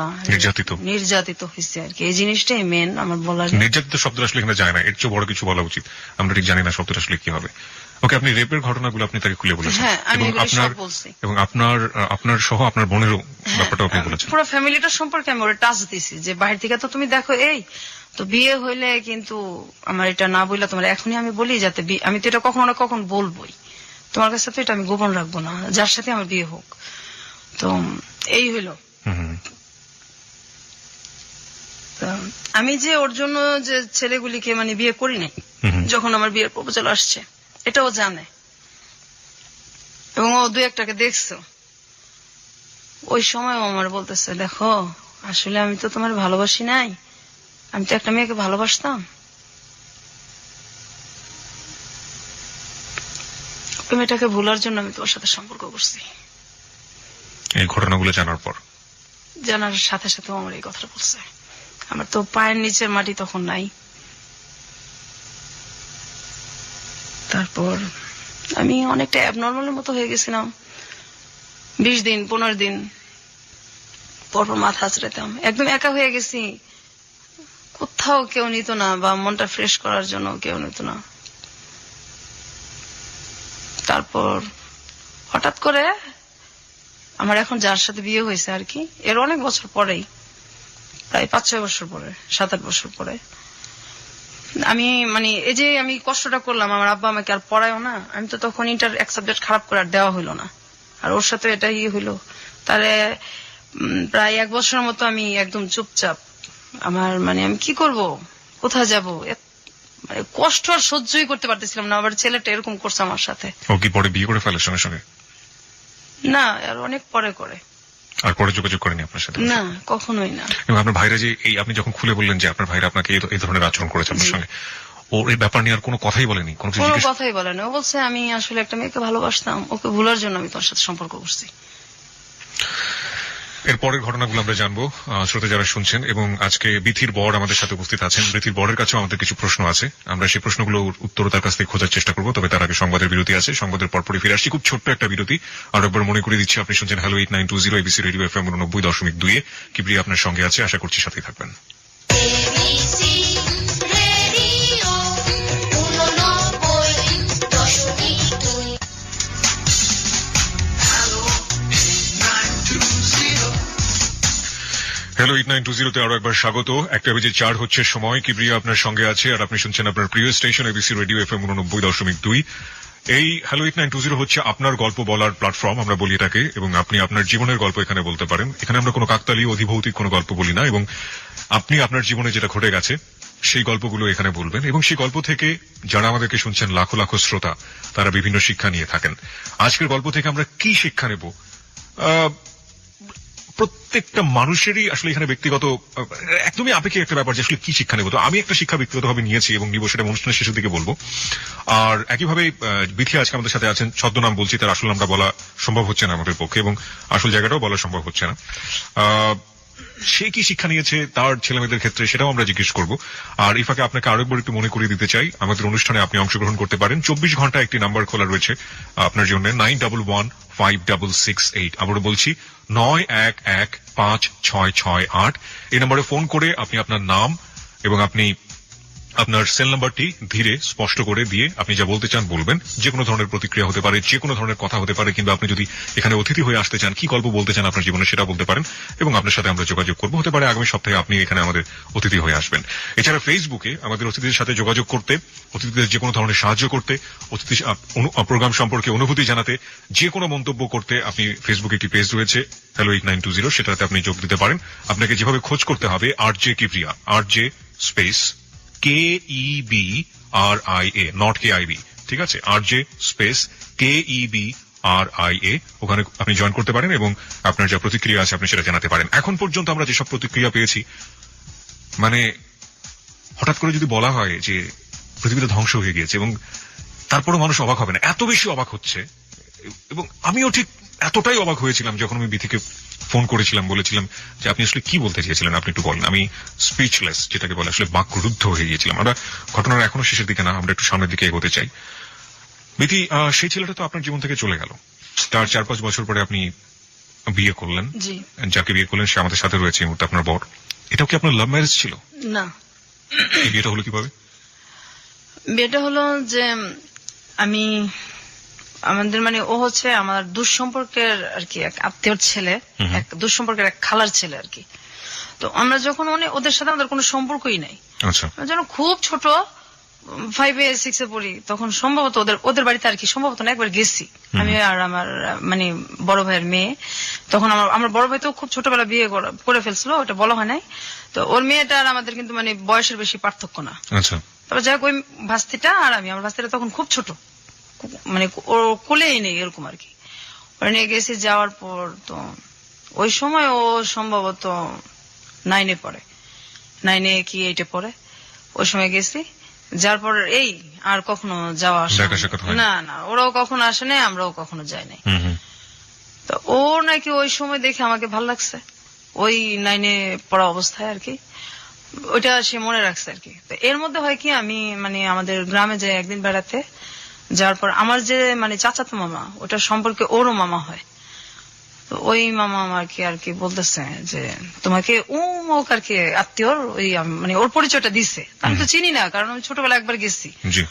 নির্যাতিত হয়েছে আর কি, এই জিনিসটাই মেন আমার বলার। নির্যাতিত শব্দটা আসলে এখানে যায় না, এর চেয়ে বড় কিছু বলা উচিত, আমরা ঠিক জানি না শব্দটা আসলে কি হবে। ওকে, আপনি রেপের ঘটনাগুলো আপনি তাকে খুলে বলেছেন, এবং আপনার সহ আপনার বোনেরও ব্যাপারটা আপনি বলেছেন। পুরো ফ্যামিলিটা সম্পর্কে আমি ওরা টাচ দিছি, যে বাইরে থেকে তো তুমি দেখো এই তো বিয়ে হইলে কিন্তু আমার এটা না বললে তোমার এখনই আমি বলি, যাতে আমি তো এটা কখনো না কখন বলবোই, তোমার কাছে তো এটা আমি গোপন রাখবো না, যার সাথে আমার বিয়ে হোক। তো এই হইলো। আমি যে ওর জন্য যে ছেলেগুলিকে মানে বিয়ে করি নাই, যখন আমার বিয়ের প্রপোজাল আসছে এটাও জানে, এবং ও 2-1টাকে দেখছো। ওই সময় আমার বলতেছে দেখো আসলে আমি তো তোমার ভালোবাসি নাই, আমি তো একটা মেয়েকে ভালোবাসতাম। ওই মেয়েটাকে ভুলার জন্য আমি তোমার সাথে সম্পর্ক করছি। এই ঘটনাগুলো জানার সাথে সাথে আমার এই কথাটা বলছে। আমার তো পায়ের নিচের মাটি তখন নাই। তারপর আমি অনেকটা অ্যাবনর্মালের মতো হয়ে গেছিলাম। 20 দিন 15 দিন পরপর মাথা আঁচড়াতাম, একদম একা হয়ে গেছি। কোথাও কেউ নিত না, বা মনটা ফ্রেশ করার জন্য কেউ নিত না। তারপর হঠাৎ করে আমার এখন যার সাথে বিয়ে হয়েছে আর কি, এর অনেক বছর পরেই, প্রায় 5-6 বছর পরে, 7-8 বছর পরে, আমি মানে এই যে আমি কষ্টটা করলাম, আমার আব্বা আমাকে আর পড়ায়ও না, আমি তো তখন ইন্টার এক সাবজেক্ট খারাপ করে আর দেওয়া হইলো না, আর ওর সাথে এটাই হইলো। তাহলে প্রায় 1 বছরের মতো আমি একদম চুপচাপ, আমার মানে আমি কি করব, কোথায় যাব, মানে কষ্ট আর সহ্যই করতে পারতেছিলাম না। আবার ছেলেটা এরকম করছে আমার সাথে। ও কি পরে বিয়ে করে ফেলে সঙ্গে সঙ্গে? না, আর অনেক পরে করে। আর পরে যোগাযোগ করেনি আপনার সাথে? না, কখনোই না। এবং আপনার ভাইরা যে এই আপনি যখন খুলে বললেন যে আপনার ভাইরা আপনাকে এই ধরনের আচরণ করেছে আপনার সঙ্গে, ওর এই ব্যাপার নিয়ে আর কোনো কথাই বলেনি? কোনো কিছু কোনো জিজ্ঞেস? কথাই বলে না। ও বলছে আমি আসলে একটা মেয়েকে ভালোবাসতাম, ওকে ভুলার জন্য আমি তোর সাথে সম্পর্ক করছি। এর পরের ঘটনাগুলো আমরা জানবো শ্রোতা যারা শুনছেন, এবং আজকে বিথির বর আমাদের সাথে উপস্থিত আছেন। বিথির বরের কাছেও আমাদের কিছু প্রশ্ন আছে, আমরা সেই প্রশ্নগুলোর উত্তর তার কাছ থেকে খোঁজার চেষ্টা করবো। তবে তার আগে সংবাদের বিরতি আছে, সংবাদের পরপরই ফিরে আসছি। খুব ছোট্ট একটা বিরতি। আর একবার মনে করে দিচ্ছি, আপনি শুনছেন hello 8920 ABC radio FM 90.2 Kibria আপনার সঙ্গে আছে, আশা করছি সাথেই থাকবেন। হ্যালো 8920 তে আরো একবার স্বাগত। 1:04 হচ্ছে সময়, কিবরিয়া আপনার সঙ্গে আছে, আর আপনি শুনছেন আপনার প্রিয় স্টেশন এবিসি রেডিও FM 90.2। এই হ্যালো 8920 হচ্ছে আপনার গল্প বলার প্ল্যাটফর্ম, আমরা বলি এটাকে, এবং আপনি আপনার জীবনের গল্প এখানে বলতে পারেন। এখানে আমরা কোনো কাকতালীয় অধিভৌতিক কোনো গল্প বলি না, এবং আপনি আপনার জীবনে যেটা ঘটে গেছে সেই গল্পগুলো এখানে বলবেন, এবং সেই গল্প থেকে যারা আমাদেরকে শুনছেন লাখো লাখো শ্রোতা, তারা বিভিন্ন শিক্ষা নিয়ে থাকেন। আজকের গল্প থেকে আমরা কি শিক্ষা নেব? প্রত্যেকটা মানুষেরই আসলে এখানে ব্যক্তিগত একদমই আপেক্ষিক একটা ব্যাপার যে আসলে কি শিক্ষা নেব। তো আমি একটা শিক্ষা ব্যক্তিগতভাবে নিয়েছি এবং নিব, সেটা অনুষ্ঠানের শেষের দিকে বলবো। আর একইভাবে বিথি আজকে আমাদের সাথে আছেন, ছদ্মনাম বলছি, তার আসল নামটা বলা সম্ভব হচ্ছে না আমাদের পক্ষে, এবং আসল জায়গাটাও বলা সম্ভব হচ্ছে না। সে কি শিক্ষা নিয়েছে তার ছেলেমেয়েদের ক্ষেত্রে, সেটাও আমরা জিজ্ঞেস করবো। আর এই ফাঁকে আপনাকে আরো একবার একটু মনে করিয়ে দিতে চাই, আমাদের অনুষ্ঠানে আপনি অংশগ্রহণ করতে পারেন। 24 ঘন্টা একটি নাম্বার খোলা রয়েছে আপনার জন্য, 91156668। আবারও বলছি 91156668। এই নম্বরে ফোন করে আপনি আপনার নাম এবং আপনি আপনার সেল নাম্বারটি ধীরে স্পষ্ট করে দিয়ে আপনি যা বলতে চান বলবেন। যে কোনো ধরনের প্রতিক্রিয়া হতে পারে, যে কোনো ধরনের কথা হতে পারে, কিংবা আপনি যদি এখানে অতিথি হয়ে আসতে চান, কি গল্প বলতে চান আপনার জীবনে, সেটা বলতে পারেন, এবং আপনার সাথে আমরা যোগাযোগ করবো। হতে পারে আগামী সপ্তাহে আপনি এখানে আমাদের অতিথি হয়ে আসবেন। এছাড়া ফেসবুকে আমাদের অতিথিদের সাথে যোগাযোগ করতে, অতিথিদের যে কোনো ধরনের সাহায্য করতে, অতিথি প্রোগ্রাম সম্পর্কে অনুভূতি জানাতে, যে কোনো মন্তব্য করতে, আপনি ফেসবুকে একটি পেজ রয়েছে হ্যালো 8920, সেটাতে আপনি যোগ দিতে পারেন। আপনাকে যেভাবে খোঁজ করতে হবে RJ Kibria, RJ space KEBRIA, not KIB, ঠিক আছে? RJ স্পেস KEBRIA, ওখানে আপনি জয়েন করতে পারেন এবং আপনার যা প্রতিক্রিয়া আছে আপনি সেটা জানাতে পারেন। এখন পর্যন্ত আমরা যেসব প্রতিক্রিয়া পেয়েছি, মানে হঠাৎ করে যদি বলা হয় যে পৃথিবীটা ধ্বংস হয়ে গিয়েছে, এবং তারপরও মানুষ অবাক হবে না, এত বেশি অবাক হচ্ছে। এবং আমিও ঠিক এতটাই অবাক হয়েছিলাম যখন আমি বিথিকে ফোন করেছিলাম, বলেছিলাম যে আপনি আসলে কি বলতে চেয়েছিলেন, আপনি একটু বলেন। আমি স্পিচলেস, যেটাকে বলে, আসলে বাকরুদ্ধ হয়ে গিয়েছিলাম। আমরা ঘটনার এখনো শেষের দিকে না, আমরা একটু সামনের দিকে এগোতে চাই। বিথি, সেই ছেলেটা তো আপনার জীবন থেকে চলে গেল, তার 4-5 বছর পরে আপনি বিয়ে করলেন। জি। যাকে বিয়ে করলেন সে আমাদের সাথে রয়েছে এই মুহূর্তে, আপনার বর। এটাও কি আপনার লাভ ম্যারেজ ছিল? না, এই বিয়েটা হলো কিভাবে? বিয়েটা হলো যে আমি, আমাদের মানে ও হচ্ছে আমার দুঃসম্পর্কের আর কি এক আত্মীয়র ছেলে, এক দুঃসম্পর্কের এক খালার ছেলে আর কি। তো আমরা যখন ওদের সাথে আমাদের কোনো সম্পর্কই নাই, আচ্ছা, যখন খুব ছোট 5-6 পড়ি, তখন সম্ভবত ওদের বাড়িতে আর কি, সম্ভবত না একবার গেছি আমি আর আমার মানে বড় ভাইয়ের মেয়ে। তখন আমার বড় ভাই তো খুব ছোটবেলা বিয়ে করে ফেলছিল, ওটা বলা হয় নাই। তো ওর মেয়েটা আর আমাদের কিন্তু মানে বয়সের বেশি পার্থক্য না। আচ্ছা। তবে যাই হোক, ওই ভাস্তিটা আর আমি, আমার ভাস্তিটা তখন খুব ছোট, মানে ওর কোলেই নেই এরকম আর কি। ওরা নিয়ে গেছি, যাওয়ার পর তো ওই সময় ও সম্ভবত 9-এ পড়ে, 9-এ কি 8-এ পড়ে। ওই সময় গেছি, যার পর এই আর কখনো যাওয়া আসা না, ওরাও কখনো আসে নাই, আমরাও কখনো যাই নাই। তো ও নাকি ওই সময় দেখে আমাকে ভাল লাগছে, ওই 9-এ পড়া অবস্থায় আর কি, ওইটা সে মনে রাখছে আর কি। তো এর মধ্যে হয় কি, আমি মানে আমাদের গ্রামে যাই একদিন বেড়াতে, যার পর আমার যে মানে চাচাতো মামা, ওটা সম্পর্কে ওরও মামা হয়। তো ওই মামা আমাকে আর কি বলতেছে যে তোমাকে অমুক আর কি আত্মীয়র ওই মানে ওর পরিচয়টা দিছে। আমি তো চিনি না, কারণ আমি ছোটবেলা একবার গেছি। জি।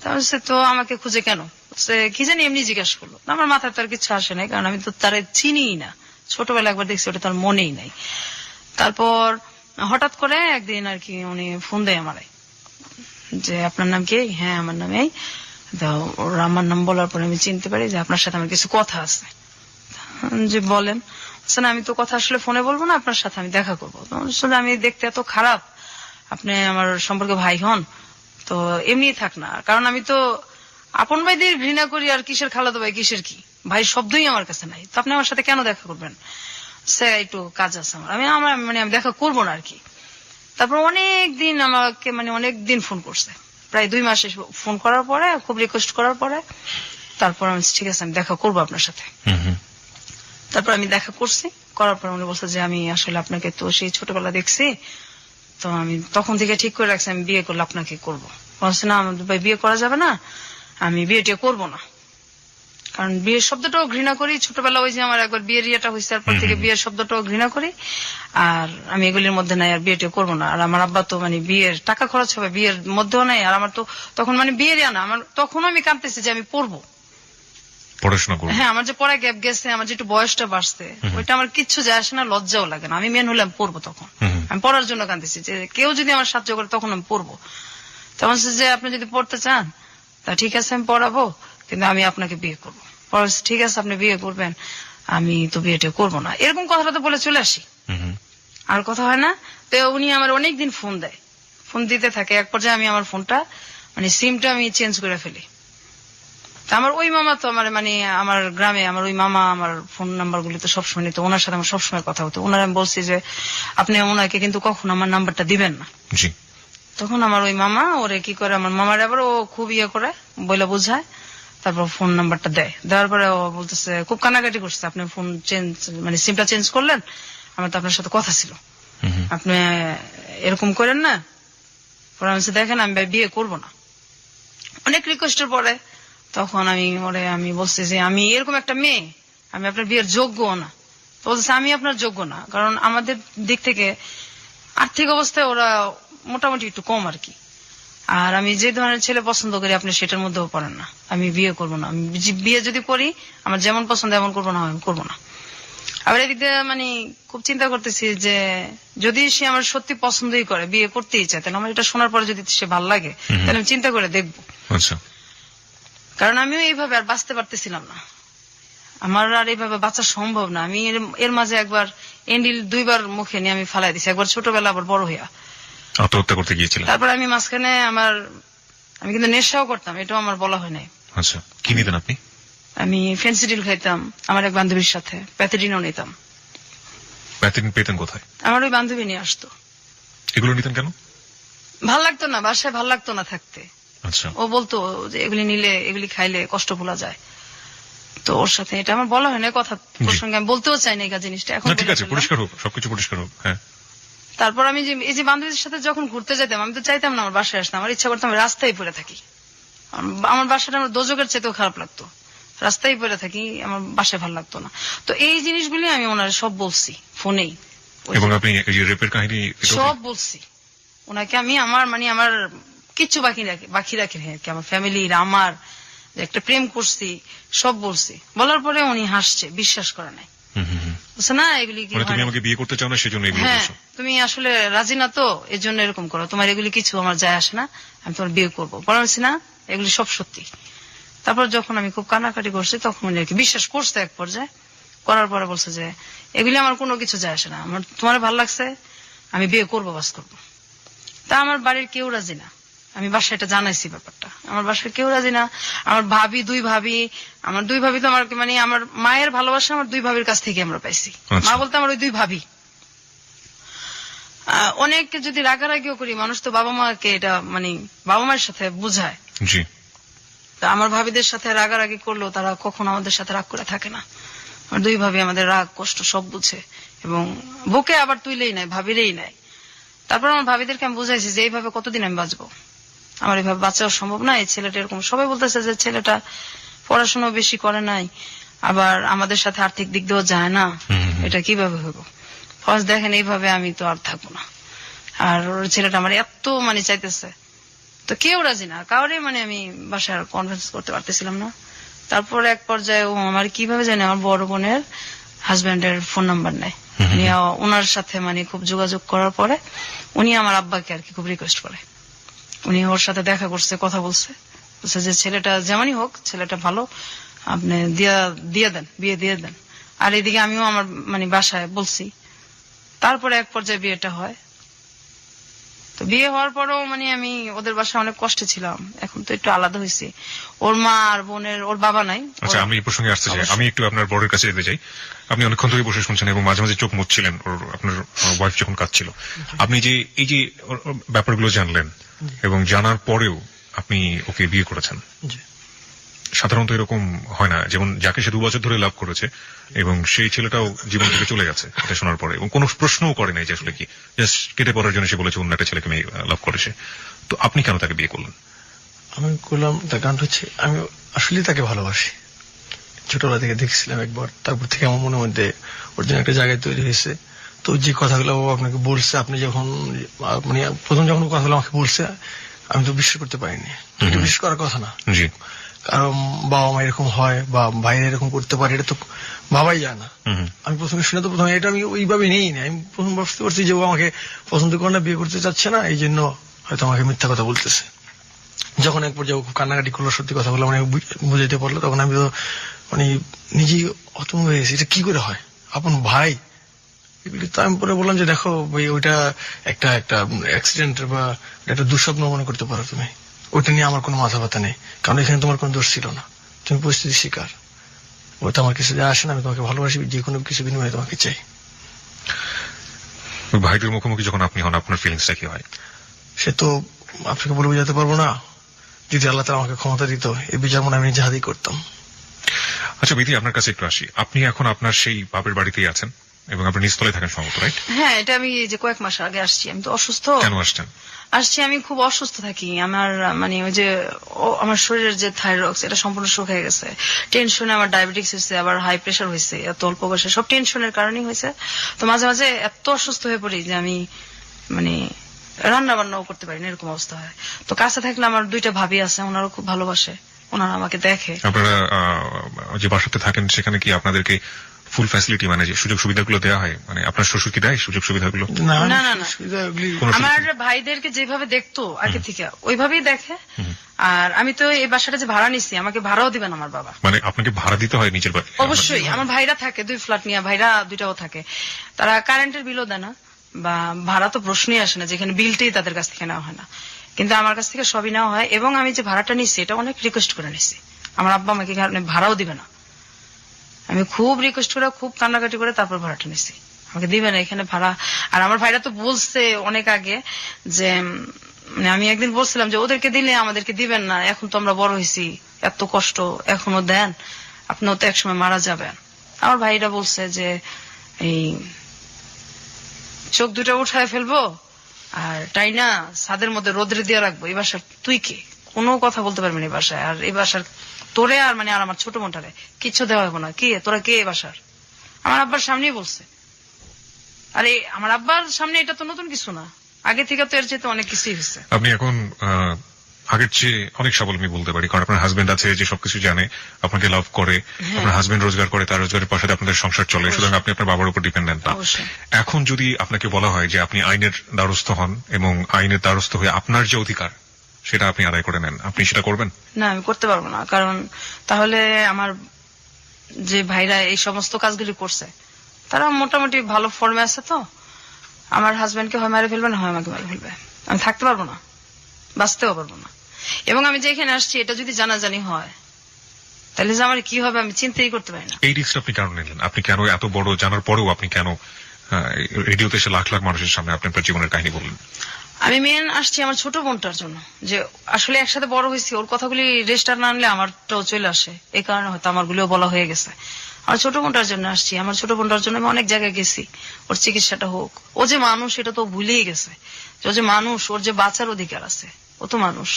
তাহলে তো আমাকে খুঁজে কেন, সে কি জানি এমনি জিজ্ঞাসা করলো। আমার মাথায় তার কিছু আসে নাই, কারণ আমি তো তারে চিনিই না, ছোটবেলা একবার দেখছি, ওটা তার মনেই নাই। তারপর হঠাৎ করে একদিন আর কি উনি ফোন দেয় আমারে যে আপনার নাম কি? হ্যাঁ আমার নাম এই। ওর আমার নাম বলার পরে আমি চিনতে পারি যে আপনার সাথে আমার কিছু কথা আছে। যে বলেন। না আমি তো কথা আসলে ফোনে বলবো না, আপনার সাথে আমি দেখা করবো। আমি দেখতে এত খারাপ, আপনি আমার সম্পর্কে ভাই হন তো এমনি থাক না, কারণ আমি তো আপন ভাইদের ঘৃণা করি, আর কিসের খালাতো ভাই কিসের কি ভাই শব্দই আমার কাছে নাই, তো আপনি আমার সাথে কেন দেখা করবেন? সে একটু কাজ আছে আমার, আমি দেখা করবো না আর কি। তারপর অনেক দিন আমাকে অনেক দিন ফোন করছে, প্রায় 2 মাস ফোন করার পরে, খুব রিকোয়েস্ট করার পরে তারপর আমি ঠিক আছে আমি দেখা করবো আপনার সাথে। তারপর আমি দেখা করছি, করার পর উনি বলছে যে আমি আসলে আপনাকে তো সেই ছোটবেলা দেখছি, তো আমি তখন থেকে ঠিক করে রাখছি আমি বিয়ে করলে আপনাকে করবো। বলছে না আমাদের ভাই বিয়ে করা যাবে না, আমি বিয়েটা করবো না, কারণ বিয়ের শব্দটাও ঘৃণা করি। ছোটবেলা ওই যে আমার একবার বিয়ের ইয়েটা হয়েছে, তারপর থেকে বিয়ের শব্দটাও ঘৃণা করি, আর আমি এগুলির মধ্যে নাই, আর বিয়েটা করবো না। আর আমার আব্বা তো বিয়ের টাকা খরচ হবে, বিয়ের মধ্যেও নাই, আর আমার তো তখন বিয়ের আনা আমার, তখনও আমি কাঁদতেছি যে আমি পড়বো, পড়াশোনা করবো। হ্যাঁ আমার যে পড়া গ্যাপ গেছে, আমার যে একটু বয়সটা বাড়ছে, ওইটা আমার কিচ্ছু যায় আসে না, লজ্জাও লাগে না। আমি মেন হলে আমি পড়বো, তখন আমি পড়ার জন্য কাঁদতেছি যে কেউ যদি আমার সাহায্য করে তখন আমি পড়বো। তখন যে আপনি যদি পড়তে চান তা ঠিক আছে আমি পড়াবো, কিন্তু আমি আপনাকে বিয়ে করবো। ঠিক আছে আপনি বিয়ে করবেন, আমি তো বিয়েটা করবো না, এরকম কথাটা তো বলে চলে আসি, আর কথা হয় না। তো উনি আমার অনেকদিন ফোন দেয়, ফোন দিতে থাকে। এক পর্যায়ে আমি আমার ফোনটা সিমটা আমি চেঞ্জ করে ফেলি। আমার ওই মামা তো আমার গ্রামে আমার ওই মামা আমার ফোন নাম্বার গুলি তো সবসময় নিত, ওনার সাথে আমার সবসময় কথা হতো। ওনার আমি বলছি যে আপনি ওনাকে কিন্তু কখনো আমার নাম্বারটা দিবেন না। তখন আমার ওই মামা ওরে কি করে, আমার মামার আবার ও খুব ইয়ে করে বলে বোঝায়, তারপর ফোন নাম্বারটা দেয়। দেওয়ার পরে ও বলতেছে, খুব কানাকাটি করছে, আপনি ফোন চেঞ্জ সিমটা চেঞ্জ করলেন, আমার তো আপনার সাথে কথা ছিল, আপনি এরকম করেন না। পরে আমি দেখেন আমি বিয়ে করবো না। অনেক রিকোয়েস্টের পরে তখন আমি বলছি যে আমি এরকম একটা মেয়ে, আমি আপনার বিয়ের যোগ্য না। তো বলছে আমি আপনার যোগ্য না, কারণ আমাদের দিক থেকে আর্থিক অবস্থায় ওরা মোটামুটি একটু কম আর কি, আর আমি যে ধরনের ছেলে পছন্দ করি আপনি সেটার মধ্যেও পড়েন না, আমি বিয়ে করবো না। আমি বিয়ে যদি করি আমার যেমন পছন্দ এমন করবো না, আমি করবো না। আবার এদিক দিয়ে খুব চিন্তা করতেছি যে যদি সে আমার সত্যি পছন্দই করে, বিয়ে করতেই চায়, তাহলে আমার এটা শোনার পরে যদি সে ভালো লাগে তাহলে আমি চিন্তা করে দেখবো। কারণ আমিও এইভাবে আর বাঁচতে পারতেছিলাম না, আমার আর এইভাবে বাঁচা সম্ভব না। আমি এর মাঝে একবার এন্ডিল 2 বার মুখে নিয়ে আমি ফালাই দিছি, একবার ছোটবেলা আবার বড় হইয়া আত্মহত্যা করতে গিয়েছিলেন। তারপর আমি মাঝখানে আমি কিন্তু নেশাও করতাম, এটাও আমার বলা হয় নাই। আচ্ছা, কি নিতেন আপনি? আমি ফেন্সিডিল খাইতাম, আমার এক বান্ধবীর সাথে প্যাথেডিনও নিতাম। প্যাথেডিন পেতেন কোথায়? আমার ওই বান্ধবী নিয়ে আসতো। এগুলো নিতেন কেন? ভাল লাগতো না, বাসায় ভাল লাগতো না থাকতে। আচ্ছা। ও বলতো যে এগুলি নিলে এগুলি খাইলে কষ্ট ভোলা যায়, তো ওর সাথে এটা আমার বলা হয় না, কথা প্রসঙ্গে আমি বলতেও চাই না এই জিনিসটা। এখন ঠিক আছে, পরিষ্কার হোক, সবকিছু পরিষ্কার হোক। হ্যাঁ। তারপর আমি যে এই যে বান্ধবীদের সাথে যখন ঘুরতে যেতাম, আমি তো চাইতাম না আমার বাসায় আসতাম, আমার ইচ্ছা করতাম রাস্তায় পড়ে থাকি। আমার বাসাটা আমার দোজকের চেয়েতেও খারাপ লাগতো, রাস্তায় পড়ে থাকি, আমার বাসায় ভালো লাগতো না। তো এই জিনিসগুলি আমি ওনার সব বলছি ফোনেই, এবং আপনি এই রেপের কাহিনী সব বলছি ওনাকে। আমি আমার কিচ্ছু বাকি রাখি না, আমার ফ্যামিলির, আমার যে একটা প্রেম করছি সব বলছি। বলার পরে উনি হাসছে, বিশ্বাস করে নাই। না এগুলি তুমি আমাকে বিয়ে করতে চাও না সেজন্য এগুলো বলছো? তুমি আসলে রাজি না তো এর জন্য এরকম করো, তোমার এগুলি কিছু আমার যায় আসে না, আমি তোমার বিয়ে করবো। বলছি না এগুলি সব সত্যি। তারপর যখন আমি খুব কানাকাটি করছি তখন উনি আর কি বিশ্বাস করছে এক পর্যায়ে, করার পরে বলছে যে এগুলি আমার কোনো কিছু যায় আসে না, আমার তোমার ভালো লাগছে, আমি বিয়ে করবো, বাস করবো। তা আমার বাড়ির কেউ রাজি না, আমি বাসায় এটা জানাইছি ব্যাপারটা, আমার বাসায় কেউ রাজি না। আমার দুই ভাবি তো আমার আমার মায়ের ভালোবাসা আমার 2 ভাবির কাছ থেকে আমরা পাইছি। মা বলতে আমার ওই 2 ভাবি। অনেক যদি রাগারাগিও করি, মানুষ তো বাবা মাকে এটা বাবা মায়ের সাথে বুঝায়। জি। তা আমার ভাবিদের সাথে রাগারাগি করলেও তারা কখনো আমাদের সাথে রাগ করে থাকে না। আমার 2 ভাবি আমাদের রাগ কষ্ট সব বুঝে, এবং বুকে আবার তুইলেই নাই, ভাবিরেই নাই। তারপর আমার ভাবিদেরকে আমি বুঝাইছি যে এইভাবে কতদিন আমি বাঁচবো, আমার এইভাবে বাঁচাও সম্ভব না। এই ছেলেটা এরকম, সবাই বলতেছে যে ছেলেটা পড়াশোনা বেশি করে নাই, আবার আমাদের সাথে আর্থিক দিক দিয়েও যায় না, এটা কিভাবে হইব? ফার্স্ট দেখেন এইভাবে আমি তো আর থাকবো না। আর ওর ছেলেটা আমার এত মানে চাইতেছে, তো কেউ রাজি না, কাউরে মানে আমি বাসায় কনভিন্স করতে পারতেছিলাম না। তারপর এক পর্যায়ে ও আমার কিভাবে জানে আমার বড় বোনের হাজবেন্ডের ফোন নাম্বার নেয়, ওনার সাথে মানে খুব যোগাযোগ করার পরে উনি আমার আব্বাকে আর কি খুব রিকোয়েস্ট করে, উনি ওর সাথে দেখা করছে, কথা বলছে যে ছেলেটা যেমনই হোক, ছেলেটা ভালো, আপনি দিয়ে দেন, বিয়ে দিয়ে দেন। আর এদিকে আমিও আমার মানে বাসায় বলছি। তারপরে এক পর্যায়ে বিয়েটা হয়। তো বিয়ে হওয়ার পরও মানে আমি ওদের বাসায় অনেক কষ্টে ছিলাম, এখন তো একটু আলাদা হয়েছি। ওর মা আর বোনের, ওর বাবা নাই। আচ্ছা, আমি এই প্রসঙ্গে আসতে চাই, আমি একটু আপনার বরের কাছে যেতে চাই। আপনি অনেকক্ষণ ধরে বসে শুনছেন এবং মাঝে মাঝে চোখ মুছছিলেন আপনার ওয়াইফ যখন কাঁদছিল। আপনি যে এই যে ব্যাপারগুলো জানলেন এবং জানার পরেও আপনি ওকে বিয়ে করেছেন, সাধারণত এরকম হয় না, যেমন যাকে সে 2 বছর ধরে লাভ করেছে এবং সেই ছেলেটাও জীবন থেকে চলে গেছে এটা শোনার পরে, এবং কোনো প্রশ্নও করে নাই যে আসলে কি, জাস্ট কেটে পড়ার জন্য সে বলেছে অন্য একটা ছেলেকে মেয়ে লাভ করে সে। তো আপনি কেন তাকে বিয়ে করলেন? আমি করলাম তার কারণ হচ্ছে আমি আসলে তাকে ভালোবাসি, ছোটবেলা থেকে দেখছিলাম একবার, তারপর থেকে আমার মনের মধ্যে ওর জন্য একটা জায়গায় তৈরি হয়েছে। তো যে কথাগুলো ও আপনাকে বলছে, আপনি যখন মানে প্রথম যখন কথাগুলো আমাকে বলছে, আমি তো বিশ্বাস করতে পারিনি। এটা বিশ্বাস করার কথা না, জি, কারণ বাবা মা এরকম হয় বা বাইরে এরকম করতে পারে, এটা তো ভাবাই যায় না। আমি প্রথমে শুনে তো প্রথমে এটা আমি ওইভাবে নেই না, আমি প্রথম বুঝতে পারছি যে ও আমাকে পছন্দ করে না, বিয়ে করতে চাচ্ছে না, এই জন্য হয়তো আমাকে মিথ্যা কথা বলতেছে। যখন এক পর্যায়ে খুব কান্নাকাটি করলো, সত্যি কথাগুলো মানে বুঝাইতে পারলো, তখন আমি তো মানে নিজেই হতভম্ব হয়ে গেছি, এটা কি করে হয়, আপন ভাই। তো আমি পরে বললাম যে দেখো ভাই, ওইটা একটা অ্যাক্সিডেন্ট বা একটা দুঃস্বপ্ন মনে করতে পারো তুমি, ওইটা নিয়ে আমার কোনো মাথা ব্যথা নেই, কারণ এখানে তোমার কোনো দোষ ছিল না, তুমি পরিস্থিতির শিকার। ওটা আমার কিছু যায় আসে না, আমি তোমাকে ভালোবাসি, যে কোনো কিছু বিনিময়ে তোমাকে চাই। ভাইদের মুখোমুখি যখন আপনি হন, আপনার ফিলিংসটা কি হয়? সে তো আপনাকে বলে বোঝাতে পারবো না। যদি আল্লাহ তাআলা আমাকে ক্ষমতা দিত, এই বিচার মনে আমি নিজে হাতেই করতাম। আচ্ছা বিধি, আপনার কাছে একটু আসি। আপনি এখন আপনার সেই বাপের বাড়িতেই আছেন এবং আপনি নিচতলায় থাকেন সম্ভবত, রাইট? হ্যাঁ, এটা আমি যে কয়েক মাস আগে আসছি। আমি তো অসুস্থ। কেন আসছেন? আসছি, আমি খুব অসুস্থ থাকি। আমার মানে ওই যে আমার শরীরের যে থাইরয়েড, এটা সম্পূর্ণ শুকিয়ে গেছে। টেনশনে আমার ডায়াবেটিস হয়েছে, আবার হাই প্রেশার হয়েছে, এত অল্প বয়সে, সব টেনশনের কারণেই হয়েছে। তো মাঝে মাঝে এত অসুস্থ হয়ে পড়ি যে আমি মানে রান্না বান্নাও করতে পারি না, এরকম অবস্থা হয়। তো কাছে থাকলে আমার 2টা ভাবি আছে, ওনারা খুব ভালোবাসে, ওনারা আমাকে দেখে। আপনারা যে বাসাতে থাকেন সেখানে কি আপনাদেরকে ফুল ফ্যাসিলিটি মানে যে সুযোগ সুবিধাগুলো দেওয়া হয়, মানে আপনার শ্বশুর কি দেয় সুযোগ সুবিধাগুলো? না না, না না, না। আমার ভাইদেরকে যেভাবে দেখতো আগে থেকে ওইভাবেই দেখে। আর আমি তো এই বাসাটা যে ভাড়া নিচ্ছি, আমাকে ভাড়াও দিবেন আমার বাবা। মানে আপনাকে ভাড়া দিতে হয় নিজের বাড়ি? অবশ্যই। আমার ভাইরা থাকে 2 ফ্ল্যাট নিয়ে, ভাইরা 2টাও থাকে। তারা কারেন্টের বিলও দেয় না, বা ভাড়া তো প্রশ্নই আসে না, যেখানে বিলটাই তাদের কাছ থেকে নেওয়া হয় না। কিন্তু আমার কাছ থেকে সবই নেওয়া হয়, এবং আমি যে ভাড়াটা নিচ্ছি এটা অনেক রিকোয়েস্ট করে নিচ্ছি। আমার আব্বা আমাকে ভাড়াও দিবে না, আমি খুব রিকোয়েস্ট করে, খুব কান্নাকাটি করে তারপর ভাড়াটা নিচ্ছি, আমাকে দিবে না এখানে ভাড়া। আর আমার ভাইরা তো বলছে অনেক আগে যে মানে আমি একদিন বলছিলাম যে ওদেরকে দিলে আমাদেরকে দিবেন না, এখন তো আমরা বড় হয়েছি, এত কষ্ট এখনো দেন, আপনিও তো একসময় মারা যাবেন। আমার ভাইরা বলছে যে এই চোখ 2টা উঠায় ফেলবো আর তাই না ছাদের মধ্যে রোদ্রে দিয়ে রাখবো, এই বাসার তুই কে, কোনো কথা বলতে পারবি না এই বাসায়, আর এই বাসার তোরে আর মানে আর আমার ছোট বোনটারে কিচ্ছু দেওয়া হবে না, কি তোরা কে এই বাসার। আমার আব্বার সামনেই বলছে। আরে আমার আব্বার সামনে এটা তো নতুন কিছু না, আগে থেকে তো এর চেয়ে অনেক কিছুই হয়েছে। আপনি এখন আগের চেয়ে অনেক স্বাবলম্বী বলতে পারি, কারণ আপনার হাজবেন্ড আছে যে সবকিছু জানে, আপনাকে লাভ করে, আপনার হাজবেন্ড রোজগার করে, তার রোজগারের পাশে আপনাদের সংসার চলে, সুতরাং আপনি আপনার বাবার উপর ডিপেন্ডেন্ট না। এখন যদি আপনাকে বলা হয় যে আপনি আইনের দ্বারস্থ হন এবং আইনের দ্বারস্থ হয়ে আপনার যে অধিকার সেটা আপনি আদায় করে নেন, আপনি সেটা করবেন? না, আমি করতে পারবো না, কারণ তাহলে আমার যে ভাইরা এই সমস্ত কাজগুলি করছে তারা মোটামুটি ভালো ফর্মে আছে, তো আমার হাজবেন্ডকে হয় মেরে ফেলবে, না হয় আমাকে মেরে ফেলবে, আমি থাকতে পারবো না, বাঁচতেও পারবো না। এবং আমি যে এখানে আসছি এটা যদি জানাজানি হয় তাহলে যে আমার কি হবে আমি চিন্তাই করতে পারি না। এই রিস্কটা আপনি কেন নিলেন? আপনি কেন এত বড় জানার পরেও আপনি কেন রেডিওতে এসে লাখ লাখ মানুষের সামনে আপনি আপনার জীবনের কাহিনী বললেন? আমি মেন আসছি আমার ছোট বোনটার জন্য, যে আসলে একসাথে বড় হয়েছি, ওর কথাগুলি রেজিস্টার না আনলে আমারটাও চলে আসে, এই কারণে হয়তো আমার গুলিও বলা হয়ে গেছে। আমার ছোট বোনটার জন্য আসছি, আমার ছোট বোনটার জন্য আমি অনেক জায়গায় গেছি, ওর চিকিৎসাটা হোক। ও যে মানুষ এটা তো ভুলেই গেছে, ও যে মানুষ, ওর যে বাঁচার অধিকার আছে, ও তো মানুষ।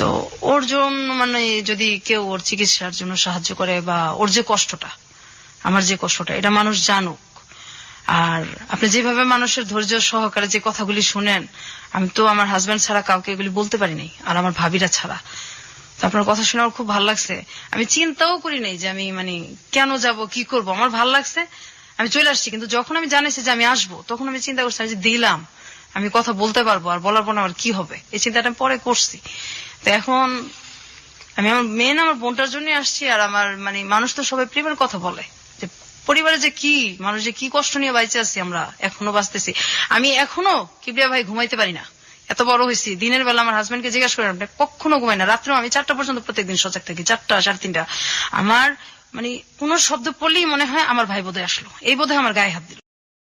তো ওর জন্য মানে যদি কেউ ওর চিকিৎসার জন্য সাহায্য করে বা ওর যে কষ্টটা, আমার যে কষ্টটা, এটা মানুষ জানুক। আর আপনি যেভাবে মানুষের ধৈর্য সহকারে যে কথাগুলি শুনেন, আমি তো আমার হাজবেন্ড ছাড়া কাউকে এগুলি বলতে পারি নাই, আর আমার ভাবিরা ছাড়া। তো আপনার কথা শুনে আমার খুব ভালো লাগছে। আমি চিন্তাও করি নাই যে আমি মানে কেন যাব, কি করব, আমার ভালো লাগছে, আমি চলে আসছি। কিন্তু যখন আমি জানিছি যে আমি আসবো, তখন আমি চিন্তা করছি যে দিলাম, আমি কথা বলতে পারবো, আর বলার পর আমার কি হবে, এই চিন্তাটা আমি পরে করছি। তো এখন আমি আমার মেন আমার বোনটার জন্য আসছি। আর আমার মানে মানুষ তো সবাই প্রেমের কথা বলে, যে পরিবারে যে কি মানুষ যে কি কষ্ট নিয়ে বাইচে আছি, আমরা এখনো বাঁচতেছি। আমি এখনো কিবরিয়া ভাই ঘুমাইতে পারি না, এত বড় হয়েছি। দিনের বেলা আমার হাজবেন্ডকে জিজ্ঞাসা করেন, কখনো ঘুমাই না, রাত্রেও আমি 4টা পর্যন্ত প্রত্যেকদিন সজাগ থাকি, 4টা 3:30। আমার মানে কোন শব্দ পড়লেই মনে হয় আমার ভাই বোধহয় আসলো, এই বোধহয় আমার গায়ে হাত দিল।